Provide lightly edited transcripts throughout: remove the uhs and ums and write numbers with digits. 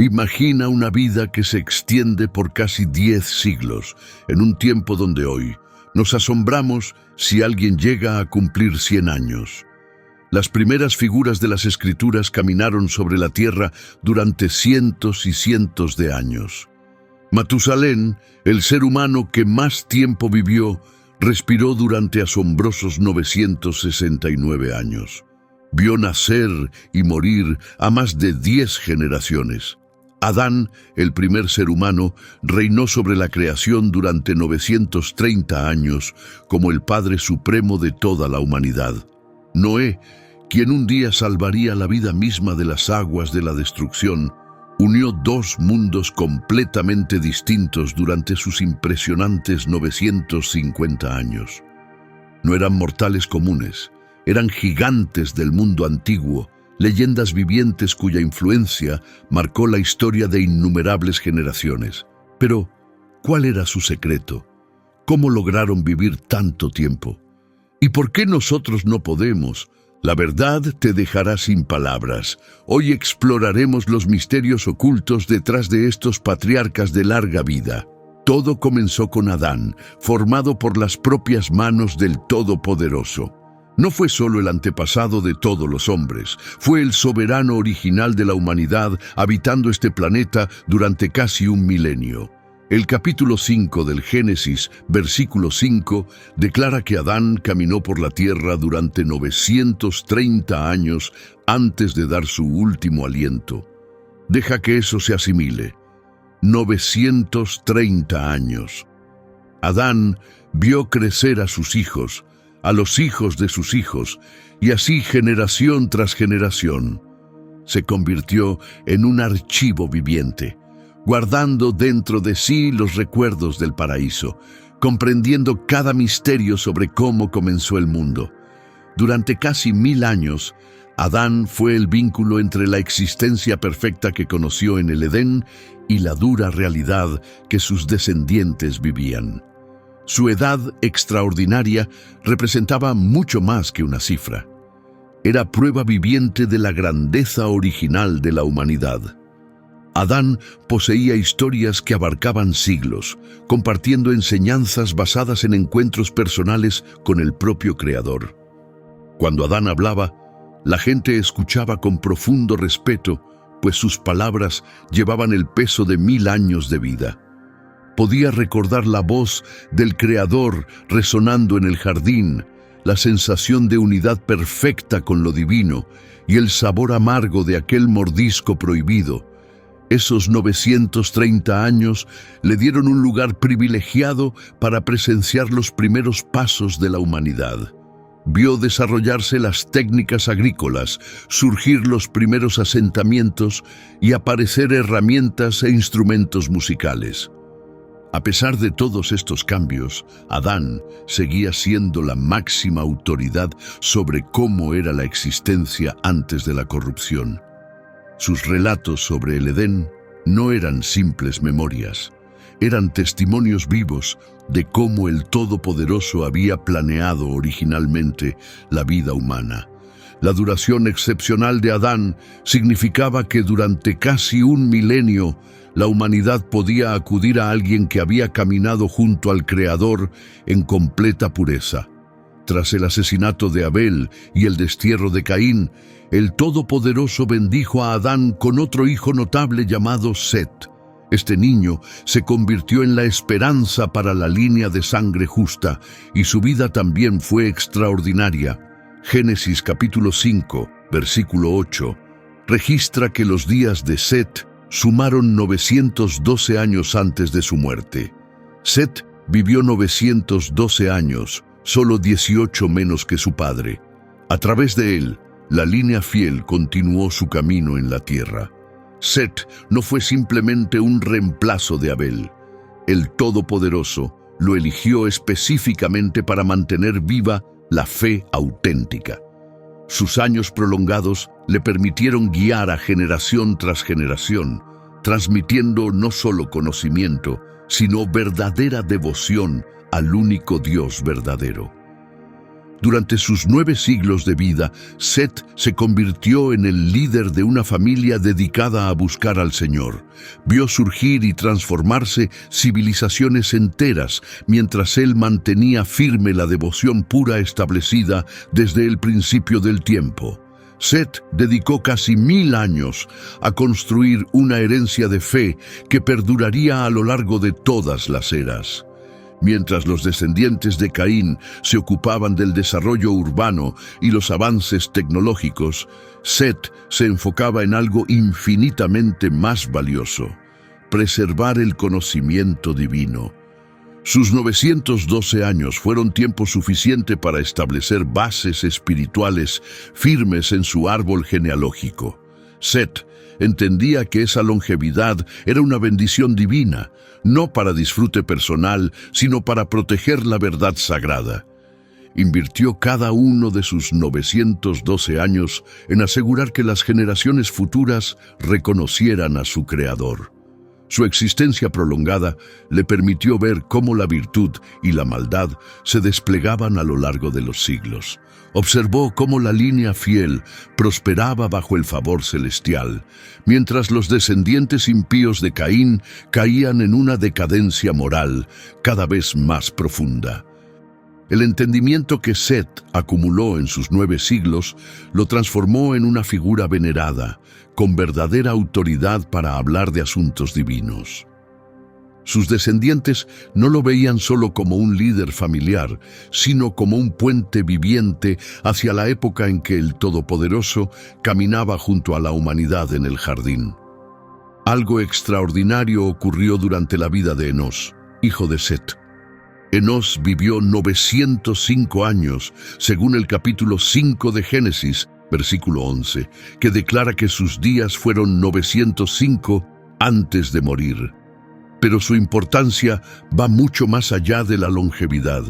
Imagina una vida que se extiende por casi 10 siglos, en un tiempo donde hoy nos asombramos si alguien llega a cumplir 100 años. Las primeras figuras de las Escrituras caminaron sobre la tierra durante cientos y cientos de años. Matusalén, el ser humano que más tiempo vivió, respiró durante asombrosos 969 años. Vio nacer y morir a más de 10 generaciones. Adán, el primer ser humano, reinó sobre la creación durante 930 años como el Padre Supremo de toda la humanidad. Noé, quien un día salvaría la vida misma de las aguas de la destrucción, unió dos mundos completamente distintos durante sus impresionantes 950 años. No eran mortales comunes, eran gigantes del mundo antiguo, leyendas vivientes cuya influencia marcó la historia de innumerables generaciones. Pero, ¿cuál era su secreto? ¿Cómo lograron vivir tanto tiempo? ¿Y por qué nosotros no podemos? La verdad te dejará sin palabras. Hoy exploraremos los misterios ocultos detrás de estos patriarcas de larga vida. Todo comenzó con Adán, formado por las propias manos del Todopoderoso. No fue solo el antepasado de todos los hombres, fue el soberano original de la humanidad habitando este planeta durante casi un milenio. El capítulo 5 del Génesis, versículo 5, declara que Adán caminó por la tierra durante 930 años antes de dar su último aliento. Deja que eso se asimile. 930 años. Adán vio crecer a sus hijos, a los hijos de sus hijos, y así generación tras generación. Se convirtió en un archivo viviente, guardando dentro de sí los recuerdos del paraíso, comprendiendo cada misterio sobre cómo comenzó el mundo. Durante casi 1000 años, Adán fue el vínculo entre la existencia perfecta que conoció en el Edén y la dura realidad que sus descendientes vivían. Su edad extraordinaria representaba mucho más que una cifra. Era prueba viviente de la grandeza original de la humanidad. Adán poseía historias que abarcaban siglos, compartiendo enseñanzas basadas en encuentros personales con el propio Creador. Cuando Adán hablaba, la gente escuchaba con profundo respeto, pues sus palabras llevaban el peso de 1000 años de vida. Podía recordar la voz del Creador resonando en el jardín, la sensación de unidad perfecta con lo divino y el sabor amargo de aquel mordisco prohibido. Esos 930 años le dieron un lugar privilegiado para presenciar los primeros pasos de la humanidad. Vio desarrollarse las técnicas agrícolas, surgir los primeros asentamientos y aparecer herramientas e instrumentos musicales. A pesar de todos estos cambios, Adán seguía siendo la máxima autoridad sobre cómo era la existencia antes de la corrupción. Sus relatos sobre el Edén no eran simples memorias, eran testimonios vivos de cómo el Todopoderoso había planeado originalmente la vida humana. La duración excepcional de Adán significaba que durante casi un milenio la humanidad podía acudir a alguien que había caminado junto al Creador en completa pureza. Tras el asesinato de Abel y el destierro de Caín, el Todopoderoso bendijo a Adán con otro hijo notable llamado Set. Este niño se convirtió en la esperanza para la línea de sangre justa y su vida también fue extraordinaria. Génesis capítulo 5, versículo 8, registra que los días de Set sumaron 912 años antes de su muerte. Set vivió 912 años, solo 18 menos que su padre. A través de él, la línea fiel continuó su camino en la tierra. Set no fue simplemente un reemplazo de Abel. El Todopoderoso lo eligió específicamente para mantener viva la fe auténtica. Sus años prolongados le permitieron guiar a generación tras generación, transmitiendo no solo conocimiento, sino verdadera devoción al único Dios verdadero. Durante sus 9 siglos de vida, Set se convirtió en el líder de una familia dedicada a buscar al Señor. Vio surgir y transformarse civilizaciones enteras, mientras él mantenía firme la devoción pura establecida desde el principio del tiempo. Set dedicó casi 1000 años a construir una herencia de fe que perduraría a lo largo de todas las eras. Mientras los descendientes de Caín se ocupaban del desarrollo urbano y los avances tecnológicos, Set se enfocaba en algo infinitamente más valioso: preservar el conocimiento divino. Sus 912 años fueron tiempo suficiente para establecer bases espirituales firmes en su árbol genealógico. Set entendía que esa longevidad era una bendición divina, no para disfrute personal, sino para proteger la verdad sagrada. Invirtió cada uno de sus 912 años en asegurar que las generaciones futuras reconocieran a su Creador. Su existencia prolongada le permitió ver cómo la virtud y la maldad se desplegaban a lo largo de los siglos. Observó cómo la línea fiel prosperaba bajo el favor celestial, mientras los descendientes impíos de Caín caían en una decadencia moral cada vez más profunda. El entendimiento que Set acumuló en sus 9 siglos lo transformó en una figura venerada, con verdadera autoridad para hablar de asuntos divinos. Sus descendientes no lo veían solo como un líder familiar, sino como un puente viviente hacia la época en que el Todopoderoso caminaba junto a la humanidad en el jardín. Algo extraordinario ocurrió durante la vida de Enós, hijo de Set. Enós vivió 905 años, según el capítulo 5 de Génesis, versículo 11, que declara que sus días fueron 905 antes de morir. Pero su importancia va mucho más allá de la longevidad.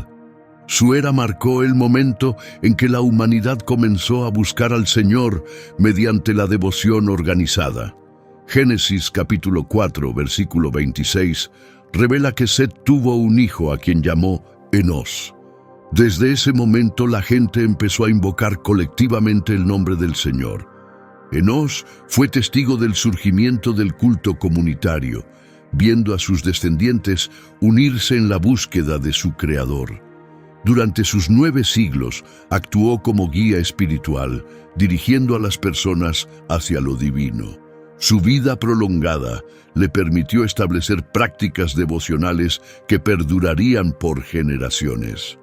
Su era marcó el momento en que la humanidad comenzó a buscar al Señor mediante la devoción organizada. Génesis capítulo 4, versículo 26, revela que Set tuvo un hijo a quien llamó Enós. Desde ese momento la gente empezó a invocar colectivamente el nombre del Señor. Enós fue testigo del surgimiento del culto comunitario, viendo a sus descendientes unirse en la búsqueda de su Creador. Durante sus 9 siglos actuó como guía espiritual, dirigiendo a las personas hacia lo divino. Su vida prolongada le permitió establecer prácticas devocionales que perdurarían por generaciones.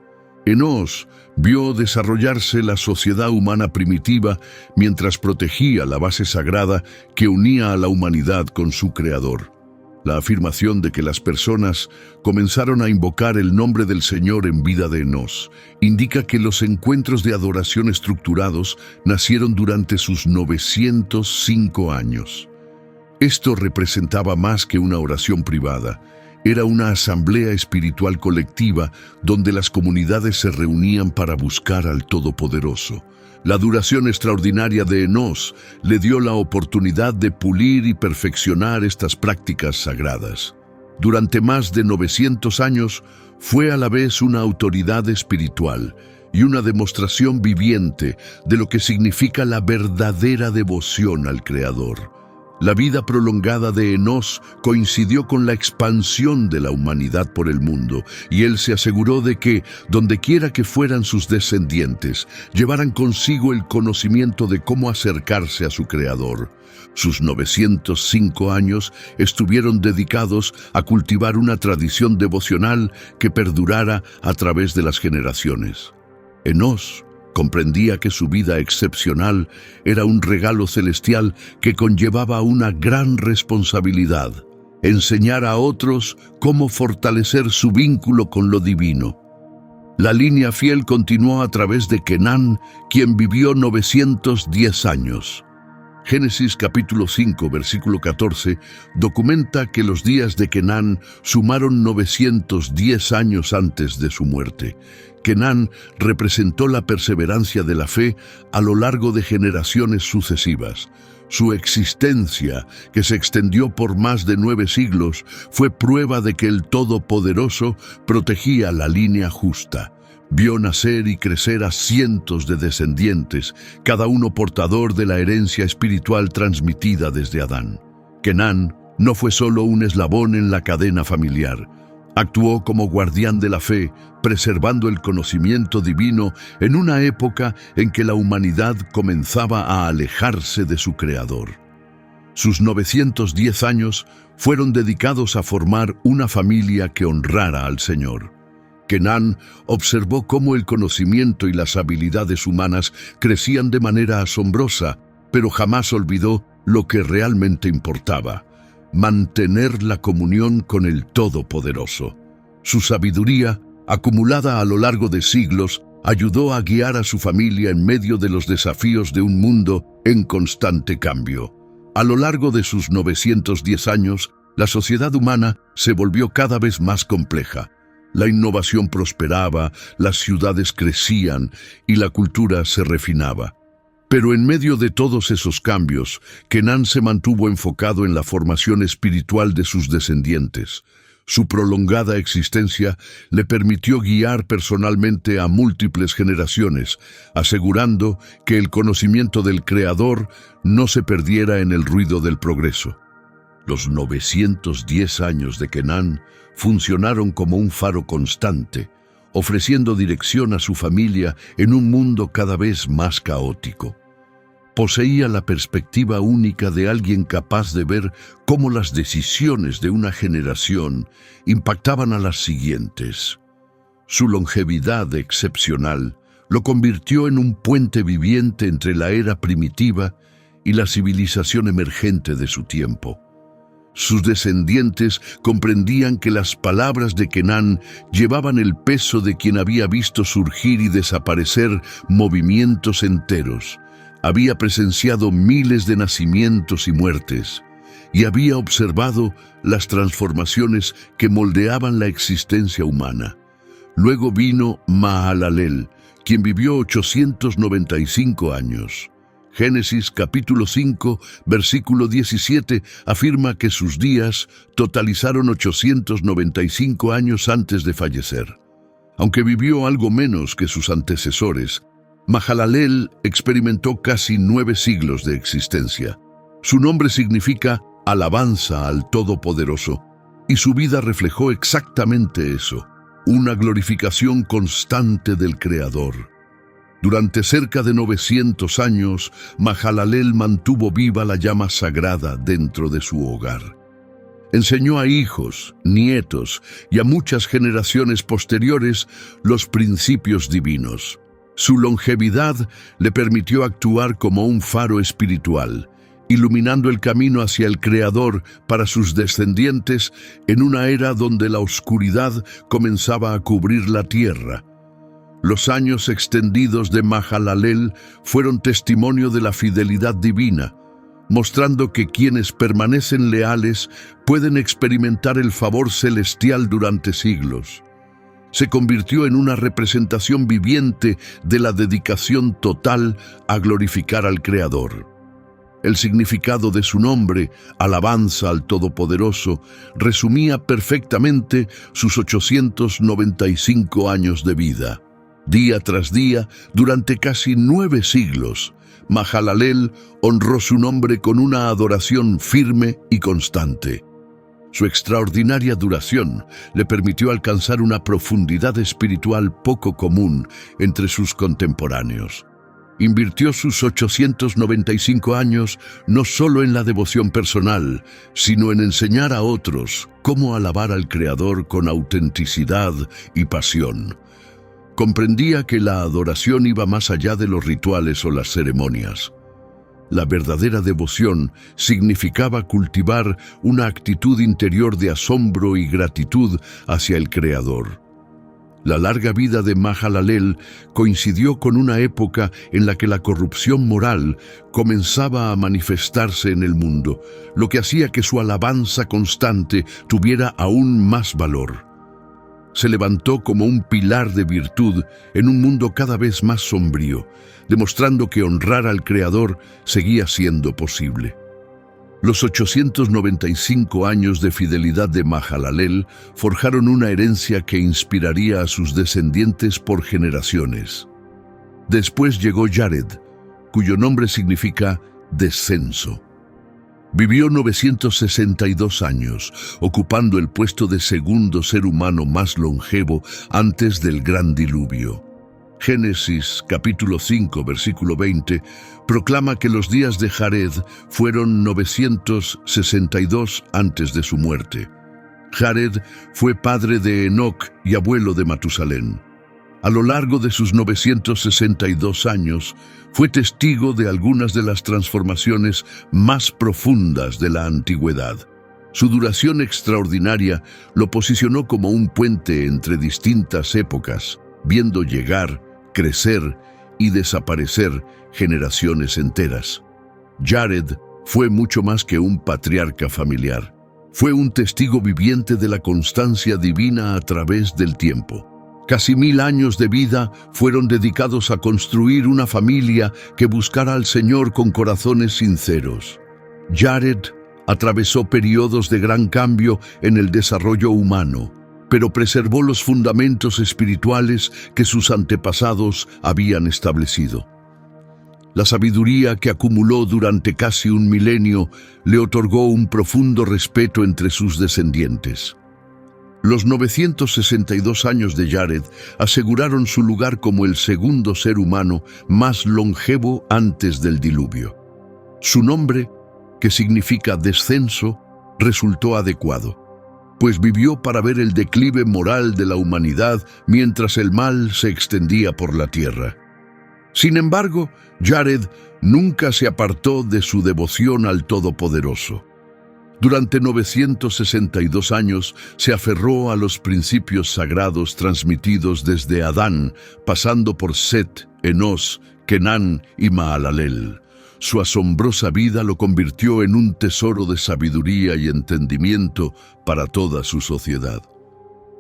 Enós vio desarrollarse la sociedad humana primitiva mientras protegía la base sagrada que unía a la humanidad con su Creador. La afirmación de que las personas comenzaron a invocar el nombre del Señor en vida de Enós indica que los encuentros de adoración estructurados nacieron durante sus 905 años. Esto representaba más que una oración privada. Era una asamblea espiritual colectiva donde las comunidades se reunían para buscar al Todopoderoso. La duración extraordinaria de Enós le dio la oportunidad de pulir y perfeccionar estas prácticas sagradas. Durante más de 900 años, fue a la vez una autoridad espiritual y una demostración viviente de lo que significa la verdadera devoción al Creador. La vida prolongada de Enós coincidió con la expansión de la humanidad por el mundo, y él se aseguró de que, dondequiera que fueran sus descendientes, llevaran consigo el conocimiento de cómo acercarse a su Creador. Sus 905 años estuvieron dedicados a cultivar una tradición devocional que perdurara a través de las generaciones. Enós comprendía que su vida excepcional era un regalo celestial que conllevaba una gran responsabilidad: enseñar a otros cómo fortalecer su vínculo con lo divino. La línea fiel continuó a través de Kenán, quien vivió 910 años. Génesis capítulo 5, versículo 14, documenta que los días de Kenán sumaron 910 años antes de su muerte. Kenán representó la perseverancia de la fe a lo largo de generaciones sucesivas. Su existencia, que se extendió por más de 9 siglos, fue prueba de que el Todopoderoso protegía la línea justa. Vio nacer y crecer a cientos de descendientes, cada uno portador de la herencia espiritual transmitida desde Adán. Kenán no fue solo un eslabón en la cadena familiar. Actuó como guardián de la fe, preservando el conocimiento divino en una época en que la humanidad comenzaba a alejarse de su Creador. Sus 910 años fueron dedicados a formar una familia que honrara al Señor. Kenán observó cómo el conocimiento y las habilidades humanas crecían de manera asombrosa, pero jamás olvidó lo que realmente importaba: mantener la comunión con el Todopoderoso. Su sabiduría, acumulada a lo largo de siglos, ayudó a guiar a su familia en medio de los desafíos de un mundo en constante cambio. A lo largo de sus 910 años, la sociedad humana se volvió cada vez más compleja. La innovación prosperaba, las ciudades crecían y la cultura se refinaba. Pero en medio de todos esos cambios, Kenán se mantuvo enfocado en la formación espiritual de sus descendientes. Su prolongada existencia le permitió guiar personalmente a múltiples generaciones, asegurando que el conocimiento del Creador no se perdiera en el ruido del progreso. Los 910 años de Kenán funcionaron como un faro constante, ofreciendo dirección a su familia en un mundo cada vez más caótico. Poseía la perspectiva única de alguien capaz de ver cómo las decisiones de una generación impactaban a las siguientes. Su longevidad excepcional lo convirtió en un puente viviente entre la era primitiva y la civilización emergente de su tiempo. Sus descendientes comprendían que las palabras de Kenán llevaban el peso de quien había visto surgir y desaparecer movimientos enteros, había presenciado miles de nacimientos y muertes, y había observado las transformaciones que moldeaban la existencia humana. Luego vino Mahalalel, quien vivió 895 años. Génesis capítulo 5, versículo 17, afirma que sus días totalizaron 895 años antes de fallecer. Aunque vivió algo menos que sus antecesores, Mahalalel experimentó casi 9 siglos de existencia. Su nombre significa alabanza al Todopoderoso, y su vida reflejó exactamente eso, una glorificación constante del Creador. Durante cerca de 900 años, Mahalalel mantuvo viva la llama sagrada dentro de su hogar. Enseñó a hijos, nietos y a muchas generaciones posteriores los principios divinos. Su longevidad le permitió actuar como un faro espiritual, iluminando el camino hacia el Creador para sus descendientes en una era donde la oscuridad comenzaba a cubrir la tierra. Los años extendidos de Mahalalel fueron testimonio de la fidelidad divina, mostrando que quienes permanecen leales pueden experimentar el favor celestial durante siglos. Se convirtió en una representación viviente de la dedicación total a glorificar al Creador. El significado de su nombre, alabanza al Todopoderoso, resumía perfectamente sus 895 años de vida. Día tras día, durante casi 9 siglos, Mahalalel honró su nombre con una adoración firme y constante. Su extraordinaria duración le permitió alcanzar una profundidad espiritual poco común entre sus contemporáneos. Invirtió sus 895 años no solo en la devoción personal, sino en enseñar a otros cómo alabar al Creador con autenticidad y pasión. Comprendía que la adoración iba más allá de los rituales o las ceremonias. La verdadera devoción significaba cultivar una actitud interior de asombro y gratitud hacia el Creador. La larga vida de Mahalalel coincidió con una época en la que la corrupción moral comenzaba a manifestarse en el mundo, lo que hacía que su alabanza constante tuviera aún más valor. Se levantó como un pilar de virtud en un mundo cada vez más sombrío, demostrando que honrar al Creador seguía siendo posible. Los 895 años de fidelidad de Mahalalel forjaron una herencia que inspiraría a sus descendientes por generaciones. Después llegó Jared, cuyo nombre significa descenso. Vivió 962 años, ocupando el puesto de segundo ser humano más longevo antes del gran diluvio. Génesis capítulo 5, versículo 20, proclama que los días de Jared fueron 962 antes de su muerte. Jared fue padre de Enoc y abuelo de Matusalén. A lo largo de sus 962 años, fue testigo de algunas de las transformaciones más profundas de la antigüedad. Su duración extraordinaria lo posicionó como un puente entre distintas épocas, viendo llegar, crecer y desaparecer generaciones enteras. Jared fue mucho más que un patriarca familiar. Fue un testigo viviente de la constancia divina a través del tiempo. Casi 1000 años de vida fueron dedicados a construir una familia que buscara al Señor con corazones sinceros. Jared atravesó periodos de gran cambio en el desarrollo humano, pero preservó los fundamentos espirituales que sus antepasados habían establecido. La sabiduría que acumuló durante casi un milenio le otorgó un profundo respeto entre sus descendientes. Los 962 años de Jared aseguraron su lugar como el segundo ser humano más longevo antes del diluvio. Su nombre, que significa descenso, resultó adecuado, pues vivió para ver el declive moral de la humanidad mientras el mal se extendía por la tierra. Sin embargo, Jared nunca se apartó de su devoción al Todopoderoso. Durante 962 años se aferró a los principios sagrados transmitidos desde Adán, pasando por Set, Enos, Kenán y Mahalalel. Su asombrosa vida lo convirtió en un tesoro de sabiduría y entendimiento para toda su sociedad.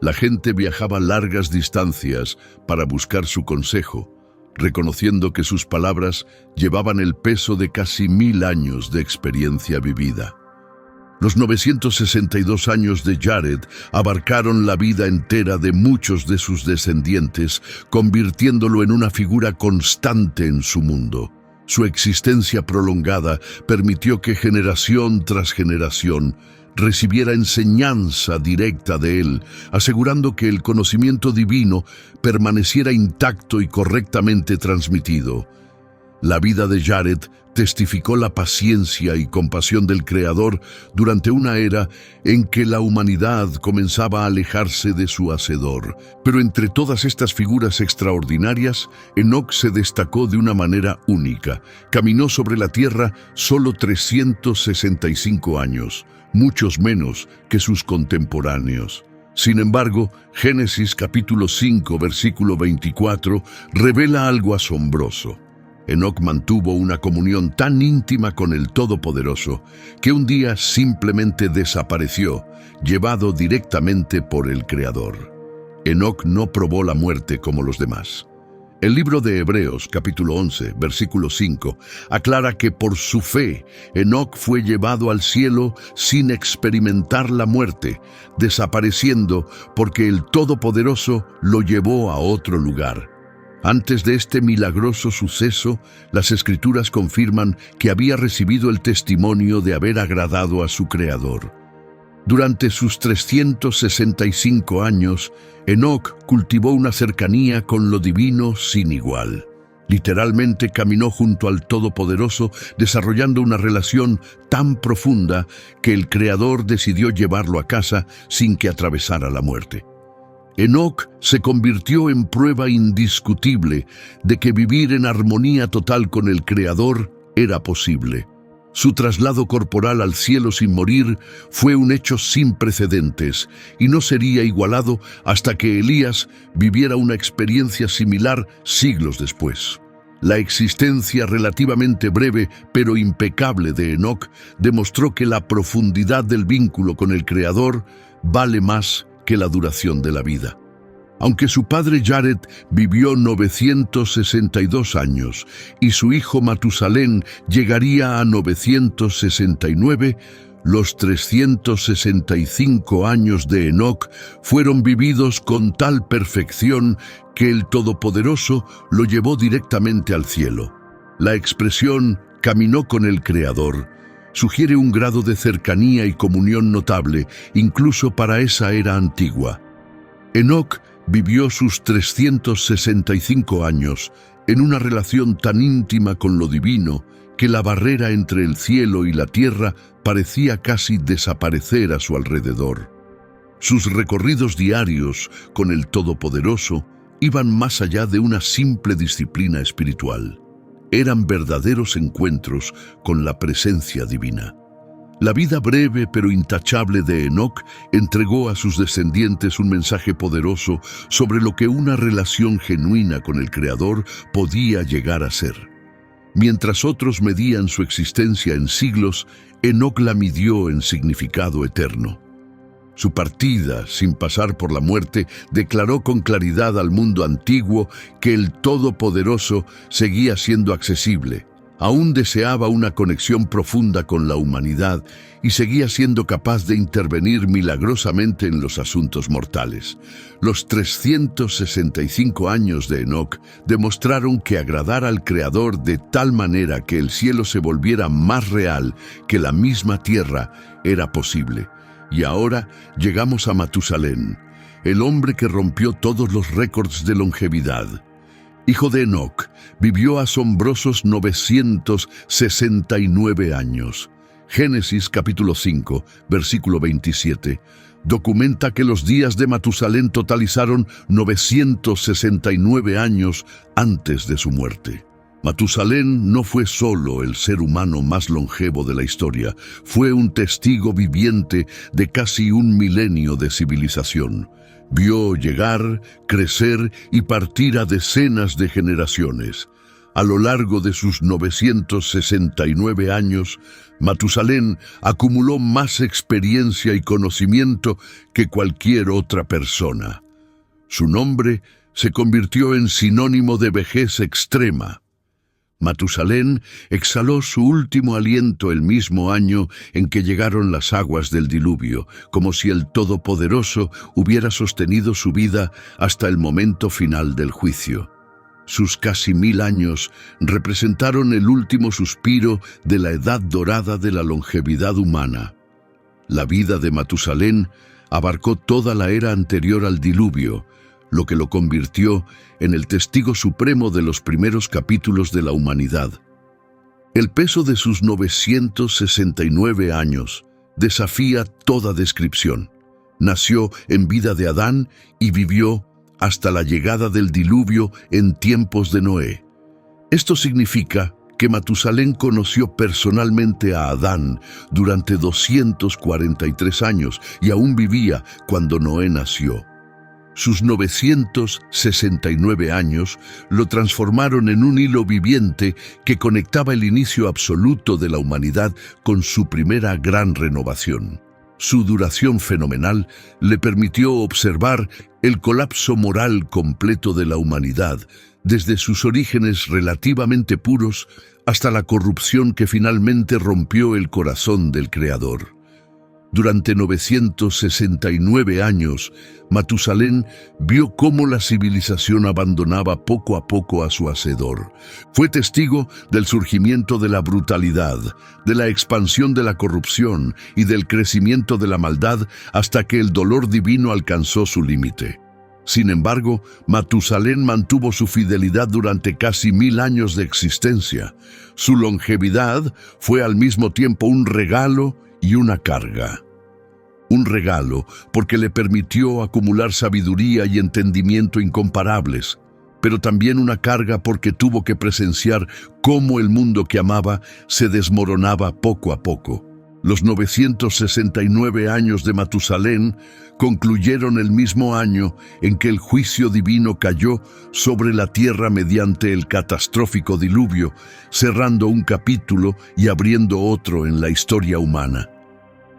La gente viajaba largas distancias para buscar su consejo, reconociendo que sus palabras llevaban el peso de casi 1000 años de experiencia vivida. Los 962 años de Jared abarcaron la vida entera de muchos de sus descendientes, convirtiéndolo en una figura constante en su mundo. Su existencia prolongada permitió que generación tras generación recibiera enseñanza directa de él, asegurando que el conocimiento divino permaneciera intacto y correctamente transmitido. La vida de Jared testificó la paciencia y compasión del Creador durante una era en que la humanidad comenzaba a alejarse de su Hacedor. Pero entre todas estas figuras extraordinarias, Enoc se destacó de una manera única. Caminó sobre la tierra solo 365 años, muchos menos que sus contemporáneos. Sin embargo, Génesis capítulo 5, versículo 24, revela algo asombroso. Enoc mantuvo una comunión tan íntima con el Todopoderoso que un día simplemente desapareció, llevado directamente por el Creador. Enoc no probó la muerte como los demás. El libro de Hebreos, capítulo 11, versículo 5, aclara que por su fe, Enoc fue llevado al cielo sin experimentar la muerte, desapareciendo porque el Todopoderoso lo llevó a otro lugar. Antes de este milagroso suceso, las Escrituras confirman que había recibido el testimonio de haber agradado a su Creador. Durante sus 365 años, Enoc cultivó una cercanía con lo divino sin igual. Literalmente caminó junto al Todopoderoso, desarrollando una relación tan profunda que el Creador decidió llevarlo a casa sin que atravesara la muerte. Enoc se convirtió en prueba indiscutible de que vivir en armonía total con el Creador era posible. Su traslado corporal al cielo sin morir fue un hecho sin precedentes y no sería igualado hasta que Elías viviera una experiencia similar siglos después. La existencia relativamente breve pero impecable de Enoc demostró que la profundidad del vínculo con el Creador vale más que la duración de la vida. Aunque su padre Jared vivió 962 años y su hijo Matusalén llegaría a 969, los 365 años de Enoc fueron vividos con tal perfección que el Todopoderoso lo llevó directamente al cielo. La expresión «caminó con el Creador» sugiere un grado de cercanía y comunión notable, incluso para esa era antigua. Enoc vivió sus 365 años en una relación tan íntima con lo divino que la barrera entre el cielo y la tierra parecía casi desaparecer a su alrededor. Sus recorridos diarios con el Todopoderoso iban más allá de una simple disciplina espiritual. Eran verdaderos encuentros con la presencia divina. La vida breve pero intachable de Enoc entregó a sus descendientes un mensaje poderoso sobre lo que una relación genuina con el Creador podía llegar a ser. Mientras otros medían su existencia en siglos, Enoc la midió en significado eterno. Su partida, sin pasar por la muerte, declaró con claridad al mundo antiguo que el Todopoderoso seguía siendo accesible. Aún deseaba una conexión profunda con la humanidad y seguía siendo capaz de intervenir milagrosamente en los asuntos mortales. Los 365 años de Enoc demostraron que agradar al Creador de tal manera que el cielo se volviera más real que la misma tierra era posible. Y ahora llegamos a Matusalén, el hombre que rompió todos los récords de longevidad. Hijo de Enoc, vivió asombrosos 969 años. Génesis capítulo 5, versículo 27, documenta que los días de Matusalén totalizaron 969 años antes de su muerte. Matusalén no fue solo el ser humano más longevo de la historia, fue un testigo viviente de casi un milenio de civilización. Vio llegar, crecer y partir a decenas de generaciones. A lo largo de sus 969 años, Matusalén acumuló más experiencia y conocimiento que cualquier otra persona. Su nombre se convirtió en sinónimo de vejez extrema. Matusalén exhaló su último aliento el mismo año en que llegaron las aguas del diluvio, como si el Todopoderoso hubiera sostenido su vida hasta el momento final del juicio. Sus casi 1000 años representaron el último suspiro de la edad dorada de la longevidad humana. La vida de Matusalén abarcó toda la era anterior al diluvio, lo que lo convirtió en el testigo supremo de los primeros capítulos de la humanidad. El peso de sus 969 años desafía toda descripción. Nació en vida de Adán y vivió hasta la llegada del diluvio en tiempos de Noé. Esto significa que Matusalén conoció personalmente a Adán durante 243 años y aún vivía cuando Noé nació. Sus 969 años lo transformaron en un hilo viviente que conectaba el inicio absoluto de la humanidad con su primera gran renovación. Su duración fenomenal le permitió observar el colapso moral completo de la humanidad, desde sus orígenes relativamente puros hasta la corrupción que finalmente rompió el corazón del Creador. Durante 969 años, Matusalén vio cómo la civilización abandonaba poco a poco a su Hacedor. Fue testigo del surgimiento de la brutalidad, de la expansión de la corrupción y del crecimiento de la maldad hasta que el dolor divino alcanzó su límite. Sin embargo, Matusalén mantuvo su fidelidad durante casi 1000 años de existencia. Su longevidad fue al mismo tiempo un regalo y una carga. Un regalo porque le permitió acumular sabiduría y entendimiento incomparables, pero también una carga porque tuvo que presenciar cómo el mundo que amaba se desmoronaba poco a poco. Los 969 años de Matusalén concluyeron el mismo año en que el juicio divino cayó sobre la tierra mediante el catastrófico diluvio, cerrando un capítulo y abriendo otro en la historia humana.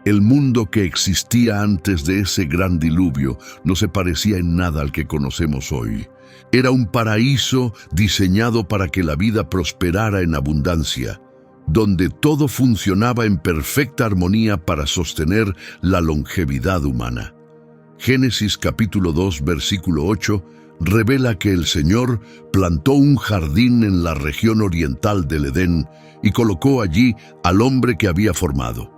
El mundo que existía antes de ese gran diluvio no se parecía en nada al que conocemos hoy. Era un paraíso diseñado para que la vida prosperara en abundancia, donde todo funcionaba en perfecta armonía para sostener la longevidad humana. Génesis capítulo 2, versículo 8, revela que el Señor plantó un jardín en la región oriental del Edén y colocó allí al hombre que había formado.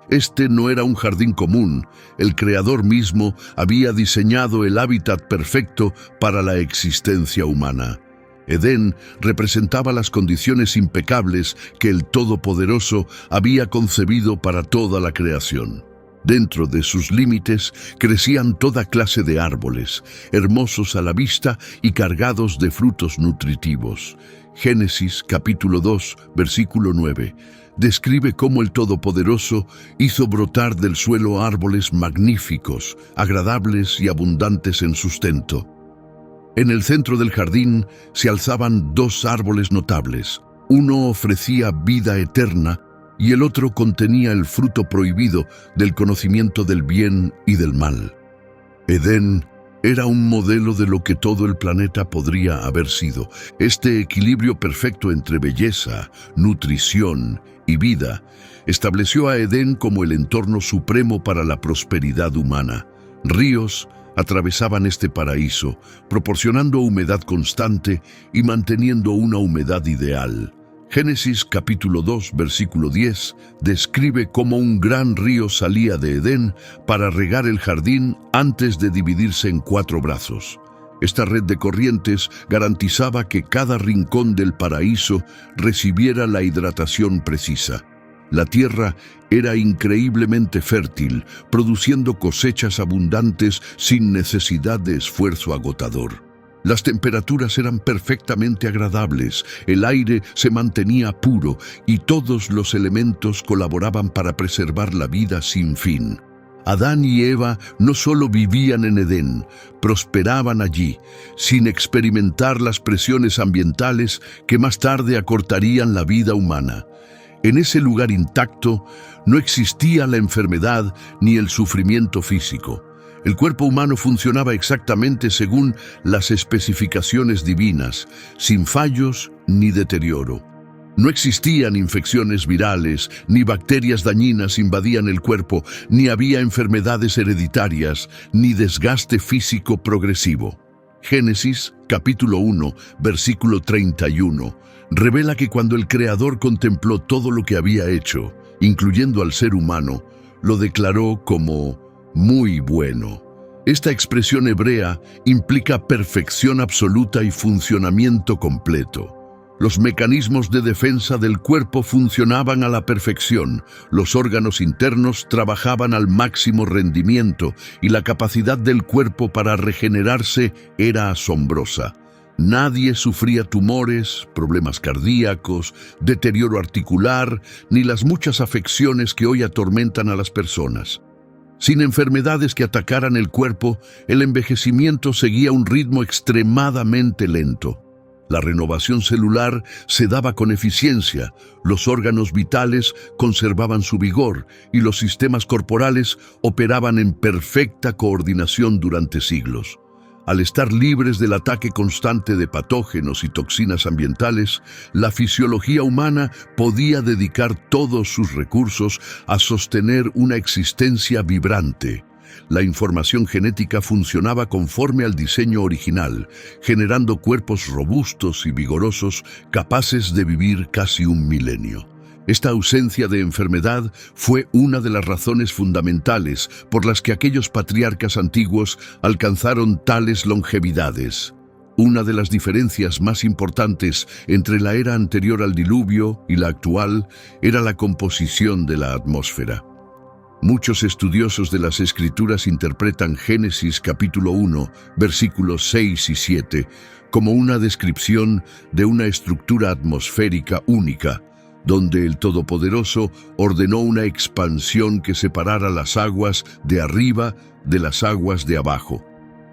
Este no era un jardín común, el Creador mismo había diseñado el hábitat perfecto para la existencia humana. Edén representaba las condiciones impecables que el Todopoderoso había concebido para toda la creación. Dentro de sus límites crecían toda clase de árboles, hermosos a la vista y cargados de frutos nutritivos. Génesis capítulo 2, versículo 9, describe cómo el Todopoderoso hizo brotar del suelo árboles magníficos, agradables y abundantes en sustento. En el centro del jardín se alzaban dos árboles notables. Uno ofrecía vida eterna y el otro contenía el fruto prohibido del conocimiento del bien y del mal. Edén era un modelo de lo que todo el planeta podría haber sido. Este equilibrio perfecto entre belleza, nutrición y vida estableció a Edén como el entorno supremo para la prosperidad humana. Ríos atravesaban este paraíso, proporcionando humedad constante y manteniendo una humedad ideal. Génesis capítulo 2, versículo 10, describe cómo un gran río salía de Edén para regar el jardín antes de dividirse en 4 brazos. Esta red de corrientes garantizaba que cada rincón del paraíso recibiera la hidratación precisa. La tierra era increíblemente fértil, produciendo cosechas abundantes sin necesidad de esfuerzo agotador. Las temperaturas eran perfectamente agradables, el aire se mantenía puro y todos los elementos colaboraban para preservar la vida sin fin. Adán y Eva no solo vivían en Edén, prosperaban allí, sin experimentar las presiones ambientales que más tarde acortarían la vida humana. En ese lugar intacto no existía la enfermedad ni el sufrimiento físico. El cuerpo humano funcionaba exactamente según las especificaciones divinas, sin fallos ni deterioro. No existían infecciones virales, ni bacterias dañinas invadían el cuerpo, ni había enfermedades hereditarias, ni desgaste físico progresivo. Génesis, capítulo 1, versículo 31, revela que cuando el Creador contempló todo lo que había hecho, incluyendo al ser humano, lo declaró como muy bueno. Esta expresión hebrea implica perfección absoluta y funcionamiento completo. Los mecanismos de defensa del cuerpo funcionaban a la perfección, los órganos internos trabajaban al máximo rendimiento y la capacidad del cuerpo para regenerarse era asombrosa. Nadie sufría tumores, problemas cardíacos, deterioro articular, ni las muchas afecciones que hoy atormentan a las personas. Sin enfermedades que atacaran el cuerpo, el envejecimiento seguía un ritmo extremadamente lento. La renovación celular se daba con eficiencia, los órganos vitales conservaban su vigor y los sistemas corporales operaban en perfecta coordinación durante siglos. Al estar libres del ataque constante de patógenos y toxinas ambientales, la fisiología humana podía dedicar todos sus recursos a sostener una existencia vibrante. La información genética funcionaba conforme al diseño original, generando cuerpos robustos y vigorosos capaces de vivir casi un milenio. Esta ausencia de enfermedad fue una de las razones fundamentales por las que aquellos patriarcas antiguos alcanzaron tales longevidades. Una de las diferencias más importantes entre la era anterior al diluvio y la actual era la composición de la atmósfera. Muchos estudiosos de las Escrituras interpretan Génesis capítulo 1, versículos 6 y 7 como una descripción de una estructura atmosférica única, donde el Todopoderoso ordenó una expansión que separara las aguas de arriba de las aguas de abajo.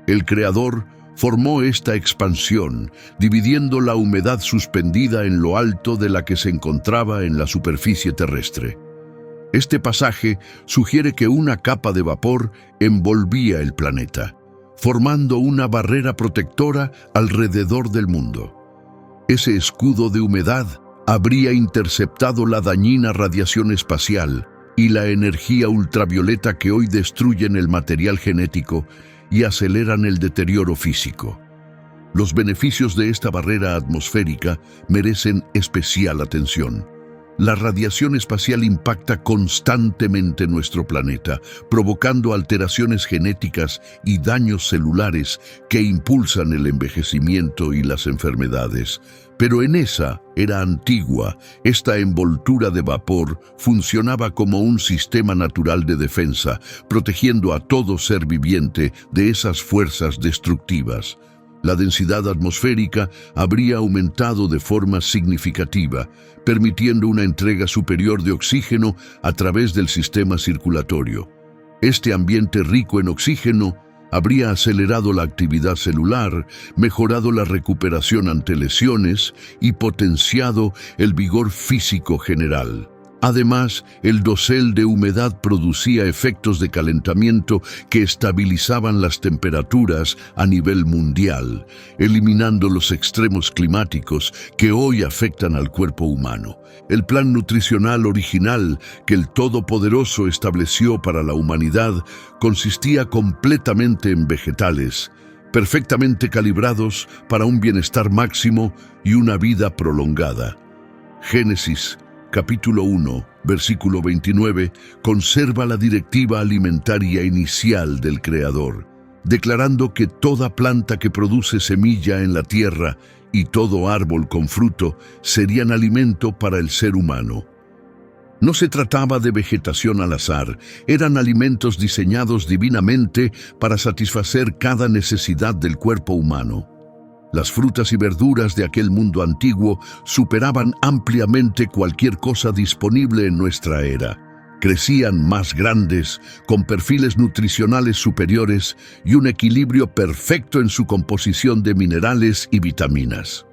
El Creador formó esta expansión, dividiendo la humedad suspendida en lo alto de la que se encontraba en la superficie terrestre. Este pasaje sugiere que una capa de vapor envolvía el planeta, formando una barrera protectora alrededor del mundo. Ese escudo de humedad habría interceptado la dañina radiación espacial y la energía ultravioleta que hoy destruyen el material genético y aceleran el deterioro físico. Los beneficios de esta barrera atmosférica merecen especial atención. La radiación espacial impacta constantemente nuestro planeta, provocando alteraciones genéticas y daños celulares que impulsan el envejecimiento y las enfermedades. Pero en esa era antigua, esta envoltura de vapor funcionaba como un sistema natural de defensa, protegiendo a todo ser viviente de esas fuerzas destructivas. La densidad atmosférica habría aumentado de forma significativa, permitiendo una entrega superior de oxígeno a través del sistema circulatorio. Este ambiente rico en oxígeno habría acelerado la actividad celular, mejorado la recuperación ante lesiones y potenciado el vigor físico general. Además, el dosel de humedad producía efectos de calentamiento que estabilizaban las temperaturas a nivel mundial, eliminando los extremos climáticos que hoy afectan al cuerpo humano. El plan nutricional original que el Todopoderoso estableció para la humanidad consistía completamente en vegetales, perfectamente calibrados para un bienestar máximo y una vida prolongada. Génesis Capítulo 1, versículo 29, conserva la directiva alimentaria inicial del Creador, declarando que toda planta que produce semilla en la tierra y todo árbol con fruto serían alimento para el ser humano. No se trataba de vegetación al azar, eran alimentos diseñados divinamente para satisfacer cada necesidad del cuerpo humano. Las frutas y verduras de aquel mundo antiguo superaban ampliamente cualquier cosa disponible en nuestra era. Crecían más grandes, con perfiles nutricionales superiores y un equilibrio perfecto en su composición de minerales y vitaminas.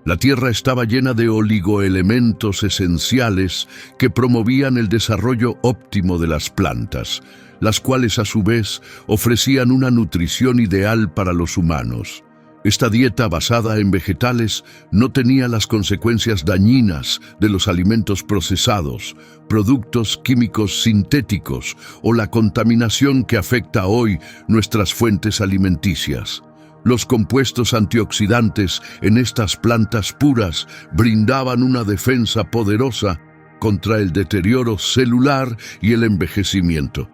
La tierra estaba llena de oligoelementos esenciales que promovían el desarrollo óptimo de las plantas, las cuales a su vez ofrecían una nutrición ideal para los humanos. Esta dieta basada en vegetales no tenía las consecuencias dañinas de los alimentos procesados, productos químicos sintéticos o la contaminación que afecta hoy nuestras fuentes alimenticias. Los compuestos antioxidantes en estas plantas puras brindaban una defensa poderosa contra el deterioro celular y el envejecimiento.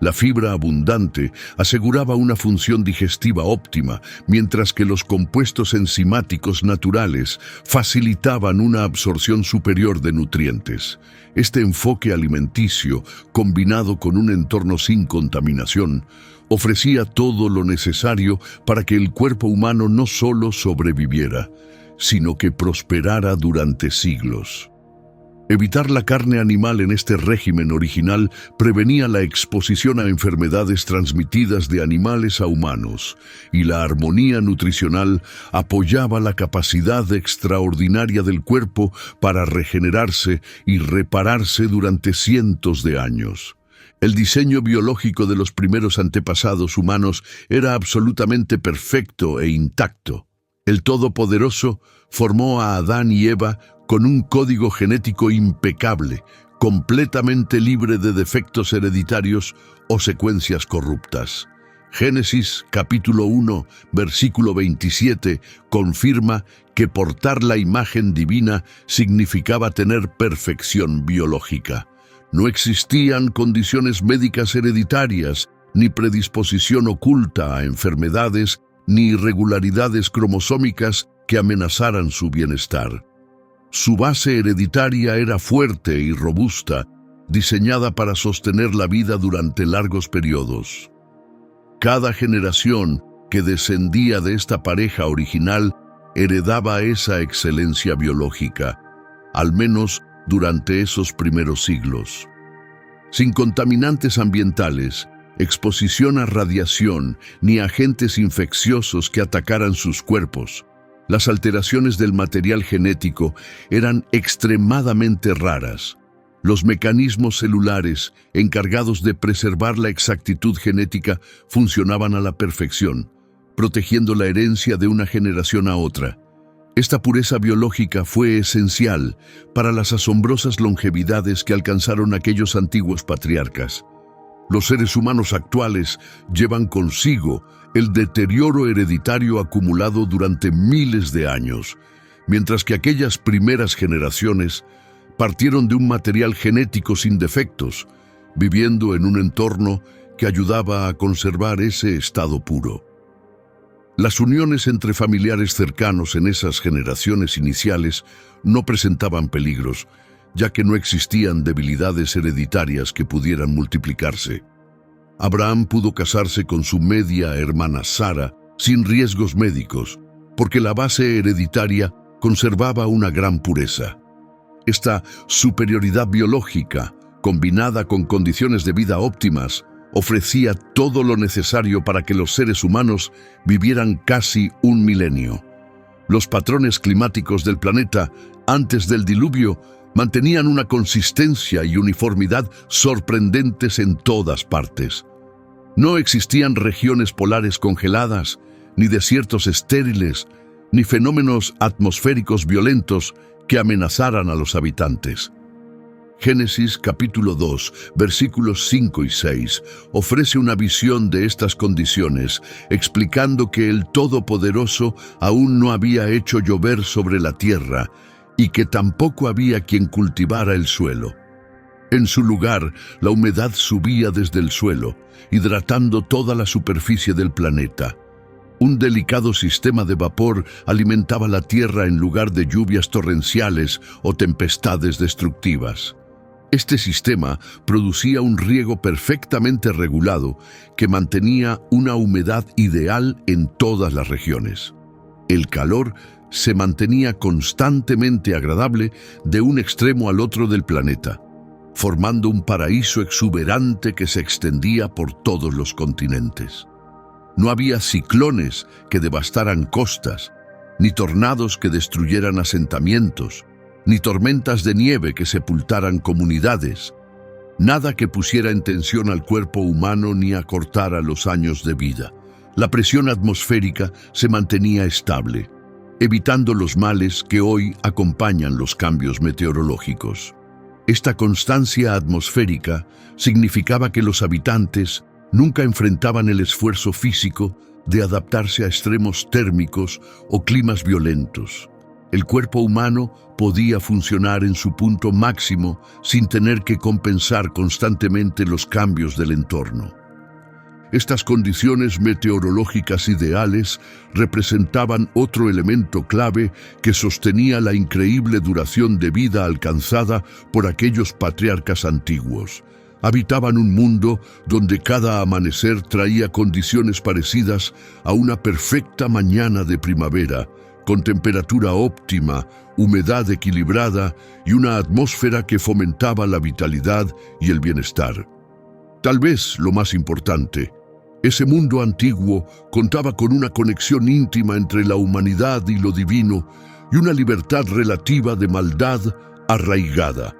La fibra abundante aseguraba una función digestiva óptima, mientras que los compuestos enzimáticos naturales facilitaban una absorción superior de nutrientes. Este enfoque alimenticio, combinado con un entorno sin contaminación, ofrecía todo lo necesario para que el cuerpo humano no solo sobreviviera, sino que prosperara durante siglos. Evitar la carne animal en este régimen original prevenía la exposición a enfermedades transmitidas de animales a humanos, y la armonía nutricional apoyaba la capacidad extraordinaria del cuerpo para regenerarse y repararse durante cientos de años. El diseño biológico de los primeros antepasados humanos era absolutamente perfecto e intacto. El Todopoderoso formó a Adán y Eva con un código genético impecable, completamente libre de defectos hereditarios o secuencias corruptas. Génesis capítulo 1, versículo 27 confirma que portar la imagen divina significaba tener perfección biológica. No existían condiciones médicas hereditarias, ni predisposición oculta a enfermedades, ni irregularidades cromosómicas que amenazaran su bienestar. Su base hereditaria era fuerte y robusta, diseñada para sostener la vida durante largos periodos. Cada generación que descendía de esta pareja original heredaba esa excelencia biológica, al menos durante esos primeros siglos. Sin contaminantes ambientales, exposición a radiación ni agentes infecciosos que atacaran sus cuerpos, las alteraciones del material genético eran extremadamente raras. Los mecanismos celulares encargados de preservar la exactitud genética funcionaban a la perfección, protegiendo la herencia de una generación a otra. Esta pureza biológica fue esencial para las asombrosas longevidades que alcanzaron aquellos antiguos patriarcas. Los seres humanos actuales llevan consigo el deterioro hereditario acumulado durante miles de años, mientras que aquellas primeras generaciones partieron de un material genético sin defectos, viviendo en un entorno que ayudaba a conservar ese estado puro. Las uniones entre familiares cercanos en esas generaciones iniciales no presentaban peligros, ya que no existían debilidades hereditarias que pudieran multiplicarse. Abraham pudo casarse con su media hermana Sara sin riesgos médicos, porque la base hereditaria conservaba una gran pureza. Esta superioridad biológica, combinada con condiciones de vida óptimas, ofrecía todo lo necesario para que los seres humanos vivieran casi un milenio. Los patrones climáticos del planeta antes del diluvio mantenían una consistencia y uniformidad sorprendentes en todas partes. No existían regiones polares congeladas, ni desiertos estériles, ni fenómenos atmosféricos violentos que amenazaran a los habitantes. Génesis capítulo 2, versículos 5 y 6, ofrece una visión de estas condiciones, explicando que el Todopoderoso aún no había hecho llover sobre la tierra y que tampoco había quien cultivara el suelo. En su lugar, la humedad subía desde el suelo, hidratando toda la superficie del planeta. Un delicado sistema de vapor alimentaba la tierra en lugar de lluvias torrenciales o tempestades destructivas. Este sistema producía un riego perfectamente regulado que mantenía una humedad ideal en todas las regiones. El calor se mantenía constantemente agradable de un extremo al otro del planeta, formando un paraíso exuberante que se extendía por todos los continentes. No había ciclones que devastaran costas, ni tornados que destruyeran asentamientos, ni tormentas de nieve que sepultaran comunidades, nada que pusiera en tensión al cuerpo humano ni acortara los años de vida. La presión atmosférica se mantenía estable, evitando los males que hoy acompañan los cambios meteorológicos. Esta constancia atmosférica significaba que los habitantes nunca enfrentaban el esfuerzo físico de adaptarse a extremos térmicos o climas violentos. El cuerpo humano podía funcionar en su punto máximo sin tener que compensar constantemente los cambios del entorno. Estas condiciones meteorológicas ideales representaban otro elemento clave que sostenía la increíble duración de vida alcanzada por aquellos patriarcas antiguos. Habitaban un mundo donde cada amanecer traía condiciones parecidas a una perfecta mañana de primavera, con temperatura óptima, humedad equilibrada y una atmósfera que fomentaba la vitalidad y el bienestar. Tal vez lo más importante, ese mundo antiguo contaba con una conexión íntima entre la humanidad y lo divino y una libertad relativa de maldad arraigada.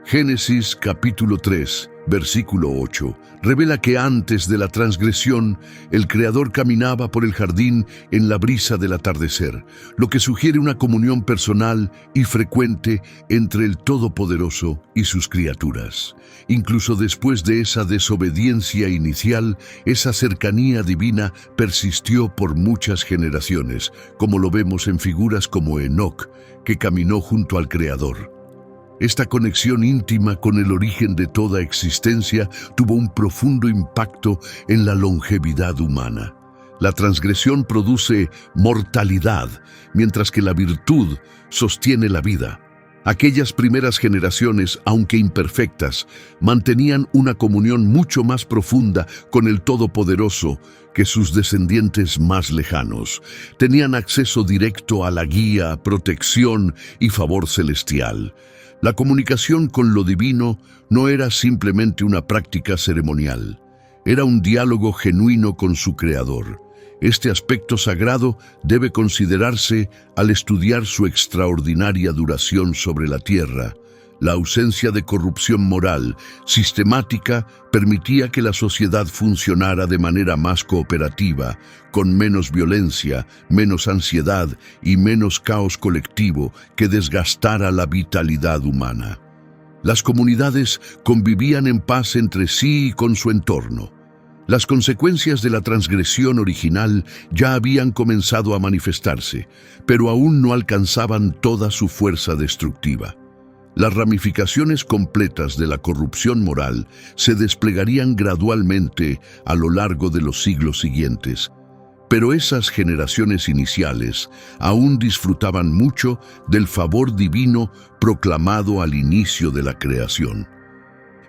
Génesis capítulo 3, versículo 8, revela que antes de la transgresión, el Creador caminaba por el jardín en la brisa del atardecer, lo que sugiere una comunión personal y frecuente entre el Todopoderoso y sus criaturas. Incluso después de esa desobediencia inicial, esa cercanía divina persistió por muchas generaciones, como lo vemos en figuras como Enoc, que caminó junto al Creador. Esta conexión íntima con el origen de toda existencia tuvo un profundo impacto en la longevidad humana. La transgresión produce mortalidad, mientras que la virtud sostiene la vida. Aquellas primeras generaciones, aunque imperfectas, mantenían una comunión mucho más profunda con el Todopoderoso que sus descendientes más lejanos. Tenían acceso directo a la guía, protección y favor celestial. La comunicación con lo divino no era simplemente una práctica ceremonial, era un diálogo genuino con su Creador. Este aspecto sagrado debe considerarse al estudiar su extraordinaria duración sobre la tierra, La ausencia de corrupción moral sistemática permitía que la sociedad funcionara de manera más cooperativa, con menos violencia, menos ansiedad y menos caos colectivo que desgastara la vitalidad humana. Las comunidades convivían en paz entre sí y con su entorno. Las consecuencias de la transgresión original ya habían comenzado a manifestarse, pero aún no alcanzaban toda su fuerza destructiva. Las ramificaciones completas de la corrupción moral se desplegarían gradualmente a lo largo de los siglos siguientes, pero esas generaciones iniciales aún disfrutaban mucho del favor divino proclamado al inicio de la creación.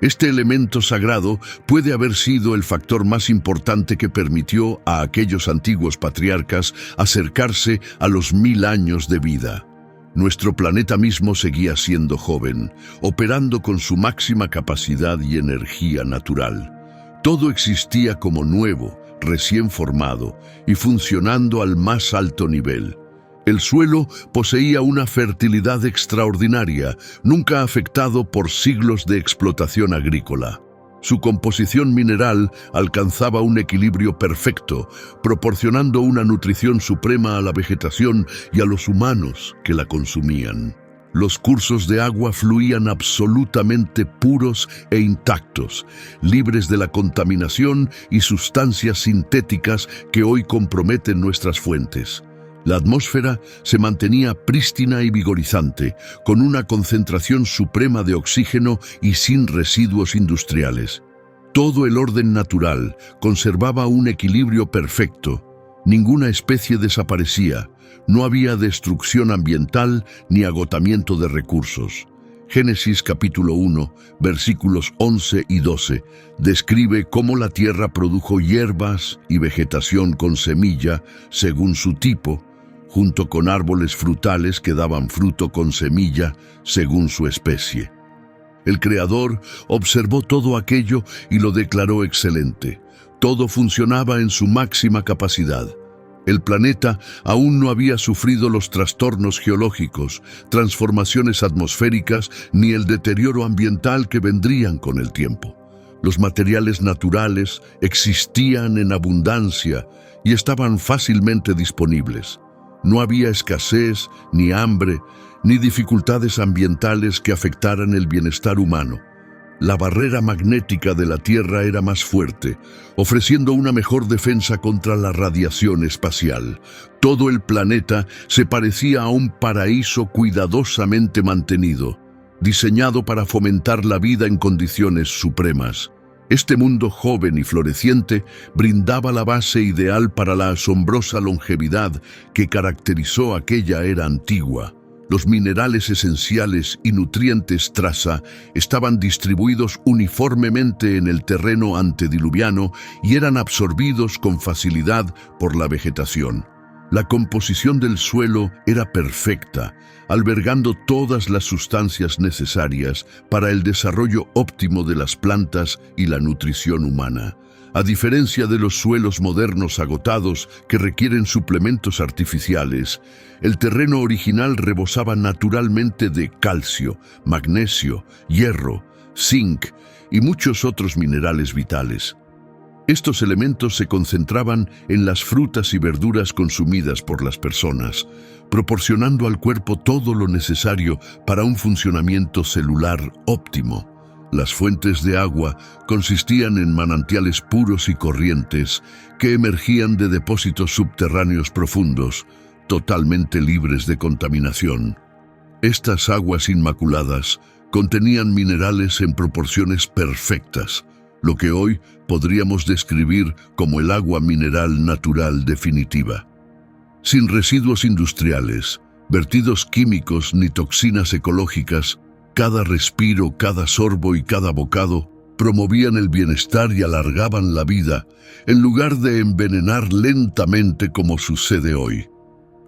Este elemento sagrado puede haber sido el factor más importante que permitió a aquellos antiguos patriarcas acercarse a los 1000 años de vida. Nuestro planeta mismo seguía siendo joven, operando con su máxima capacidad y energía natural. Todo existía como nuevo, recién formado y funcionando al más alto nivel. El suelo poseía una fertilidad extraordinaria, nunca afectado por siglos de explotación agrícola. Su composición mineral alcanzaba un equilibrio perfecto, proporcionando una nutrición suprema a la vegetación y a los humanos que la consumían. Los cursos de agua fluían absolutamente puros e intactos, libres de la contaminación y sustancias sintéticas que hoy comprometen nuestras fuentes. La atmósfera se mantenía prístina y vigorizante, con una concentración suprema de oxígeno y sin residuos industriales. Todo el orden natural conservaba un equilibrio perfecto. Ninguna especie desaparecía, no había destrucción ambiental ni agotamiento de recursos. Génesis capítulo 1, versículos 11 y 12, describe cómo la tierra produjo hierbas y vegetación con semilla según su tipo, junto con árboles frutales que daban fruto con semilla según su especie. El Creador observó todo aquello y lo declaró excelente. Todo funcionaba en su máxima capacidad. El planeta aún no había sufrido los trastornos geológicos, transformaciones atmosféricas ni el deterioro ambiental que vendrían con el tiempo. Los materiales naturales existían en abundancia y estaban fácilmente disponibles. No había escasez, ni hambre, ni dificultades ambientales que afectaran el bienestar humano. La barrera magnética de la Tierra era más fuerte, ofreciendo una mejor defensa contra la radiación espacial. Todo el planeta se parecía a un paraíso cuidadosamente mantenido, diseñado para fomentar la vida en condiciones supremas. Este mundo joven y floreciente brindaba la base ideal para la asombrosa longevidad que caracterizó aquella era antigua. Los minerales esenciales y nutrientes traza estaban distribuidos uniformemente en el terreno antediluviano y eran absorbidos con facilidad por la vegetación. La composición del suelo era perfecta, albergando todas las sustancias necesarias para el desarrollo óptimo de las plantas y la nutrición humana. A diferencia de los suelos modernos agotados que requieren suplementos artificiales, el terreno original rebosaba naturalmente de calcio, magnesio, hierro, zinc y muchos otros minerales vitales. Estos elementos se concentraban en las frutas y verduras consumidas por las personas, proporcionando al cuerpo todo lo necesario para un funcionamiento celular óptimo. Las fuentes de agua consistían en manantiales puros y corrientes que emergían de depósitos subterráneos profundos, totalmente libres de contaminación. Estas aguas inmaculadas contenían minerales en proporciones perfectas, lo que hoy podríamos describir como el agua mineral natural definitiva. Sin residuos industriales, vertidos químicos ni toxinas ecológicas, cada respiro, cada sorbo y cada bocado promovían el bienestar y alargaban la vida, en lugar de envenenar lentamente como sucede hoy.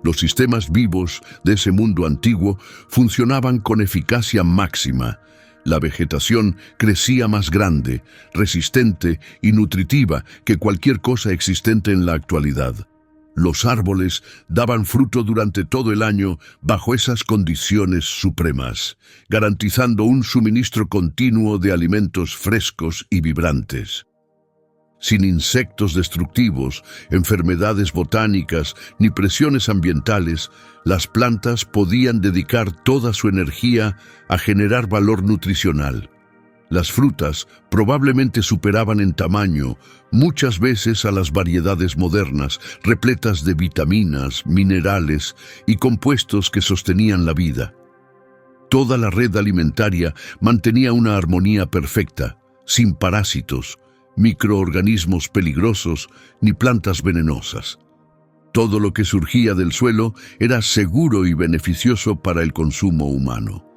Los sistemas vivos de ese mundo antiguo funcionaban con eficacia máxima. La vegetación crecía más grande, resistente y nutritiva que cualquier cosa existente en la actualidad. Los árboles daban fruto durante todo el año bajo esas condiciones supremas, garantizando un suministro continuo de alimentos frescos y vibrantes. Sin insectos destructivos, enfermedades botánicas ni presiones ambientales, las plantas podían dedicar toda su energía a generar valor nutricional. Las frutas probablemente superaban en tamaño muchas veces a las variedades modernas, repletas de vitaminas, minerales y compuestos que sostenían la vida. Toda la red alimentaria mantenía una armonía perfecta, sin parásitos, microorganismos peligrosos ni plantas venenosas. Todo lo que surgía del suelo era seguro y beneficioso para el consumo humano.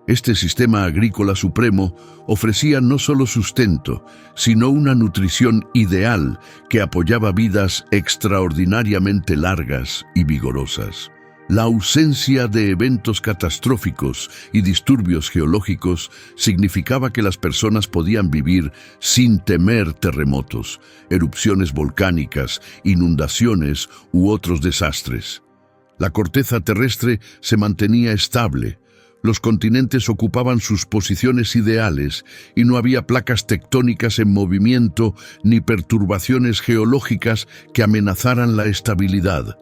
Este sistema agrícola supremo ofrecía no solo sustento, sino una nutrición ideal que apoyaba vidas extraordinariamente largas y vigorosas. La ausencia de eventos catastróficos y disturbios geológicos significaba que las personas podían vivir sin temer terremotos, erupciones volcánicas, inundaciones u otros desastres. La corteza terrestre se mantenía estable. Los continentes ocupaban sus posiciones ideales y no había placas tectónicas en movimiento ni perturbaciones geológicas que amenazaran la estabilidad.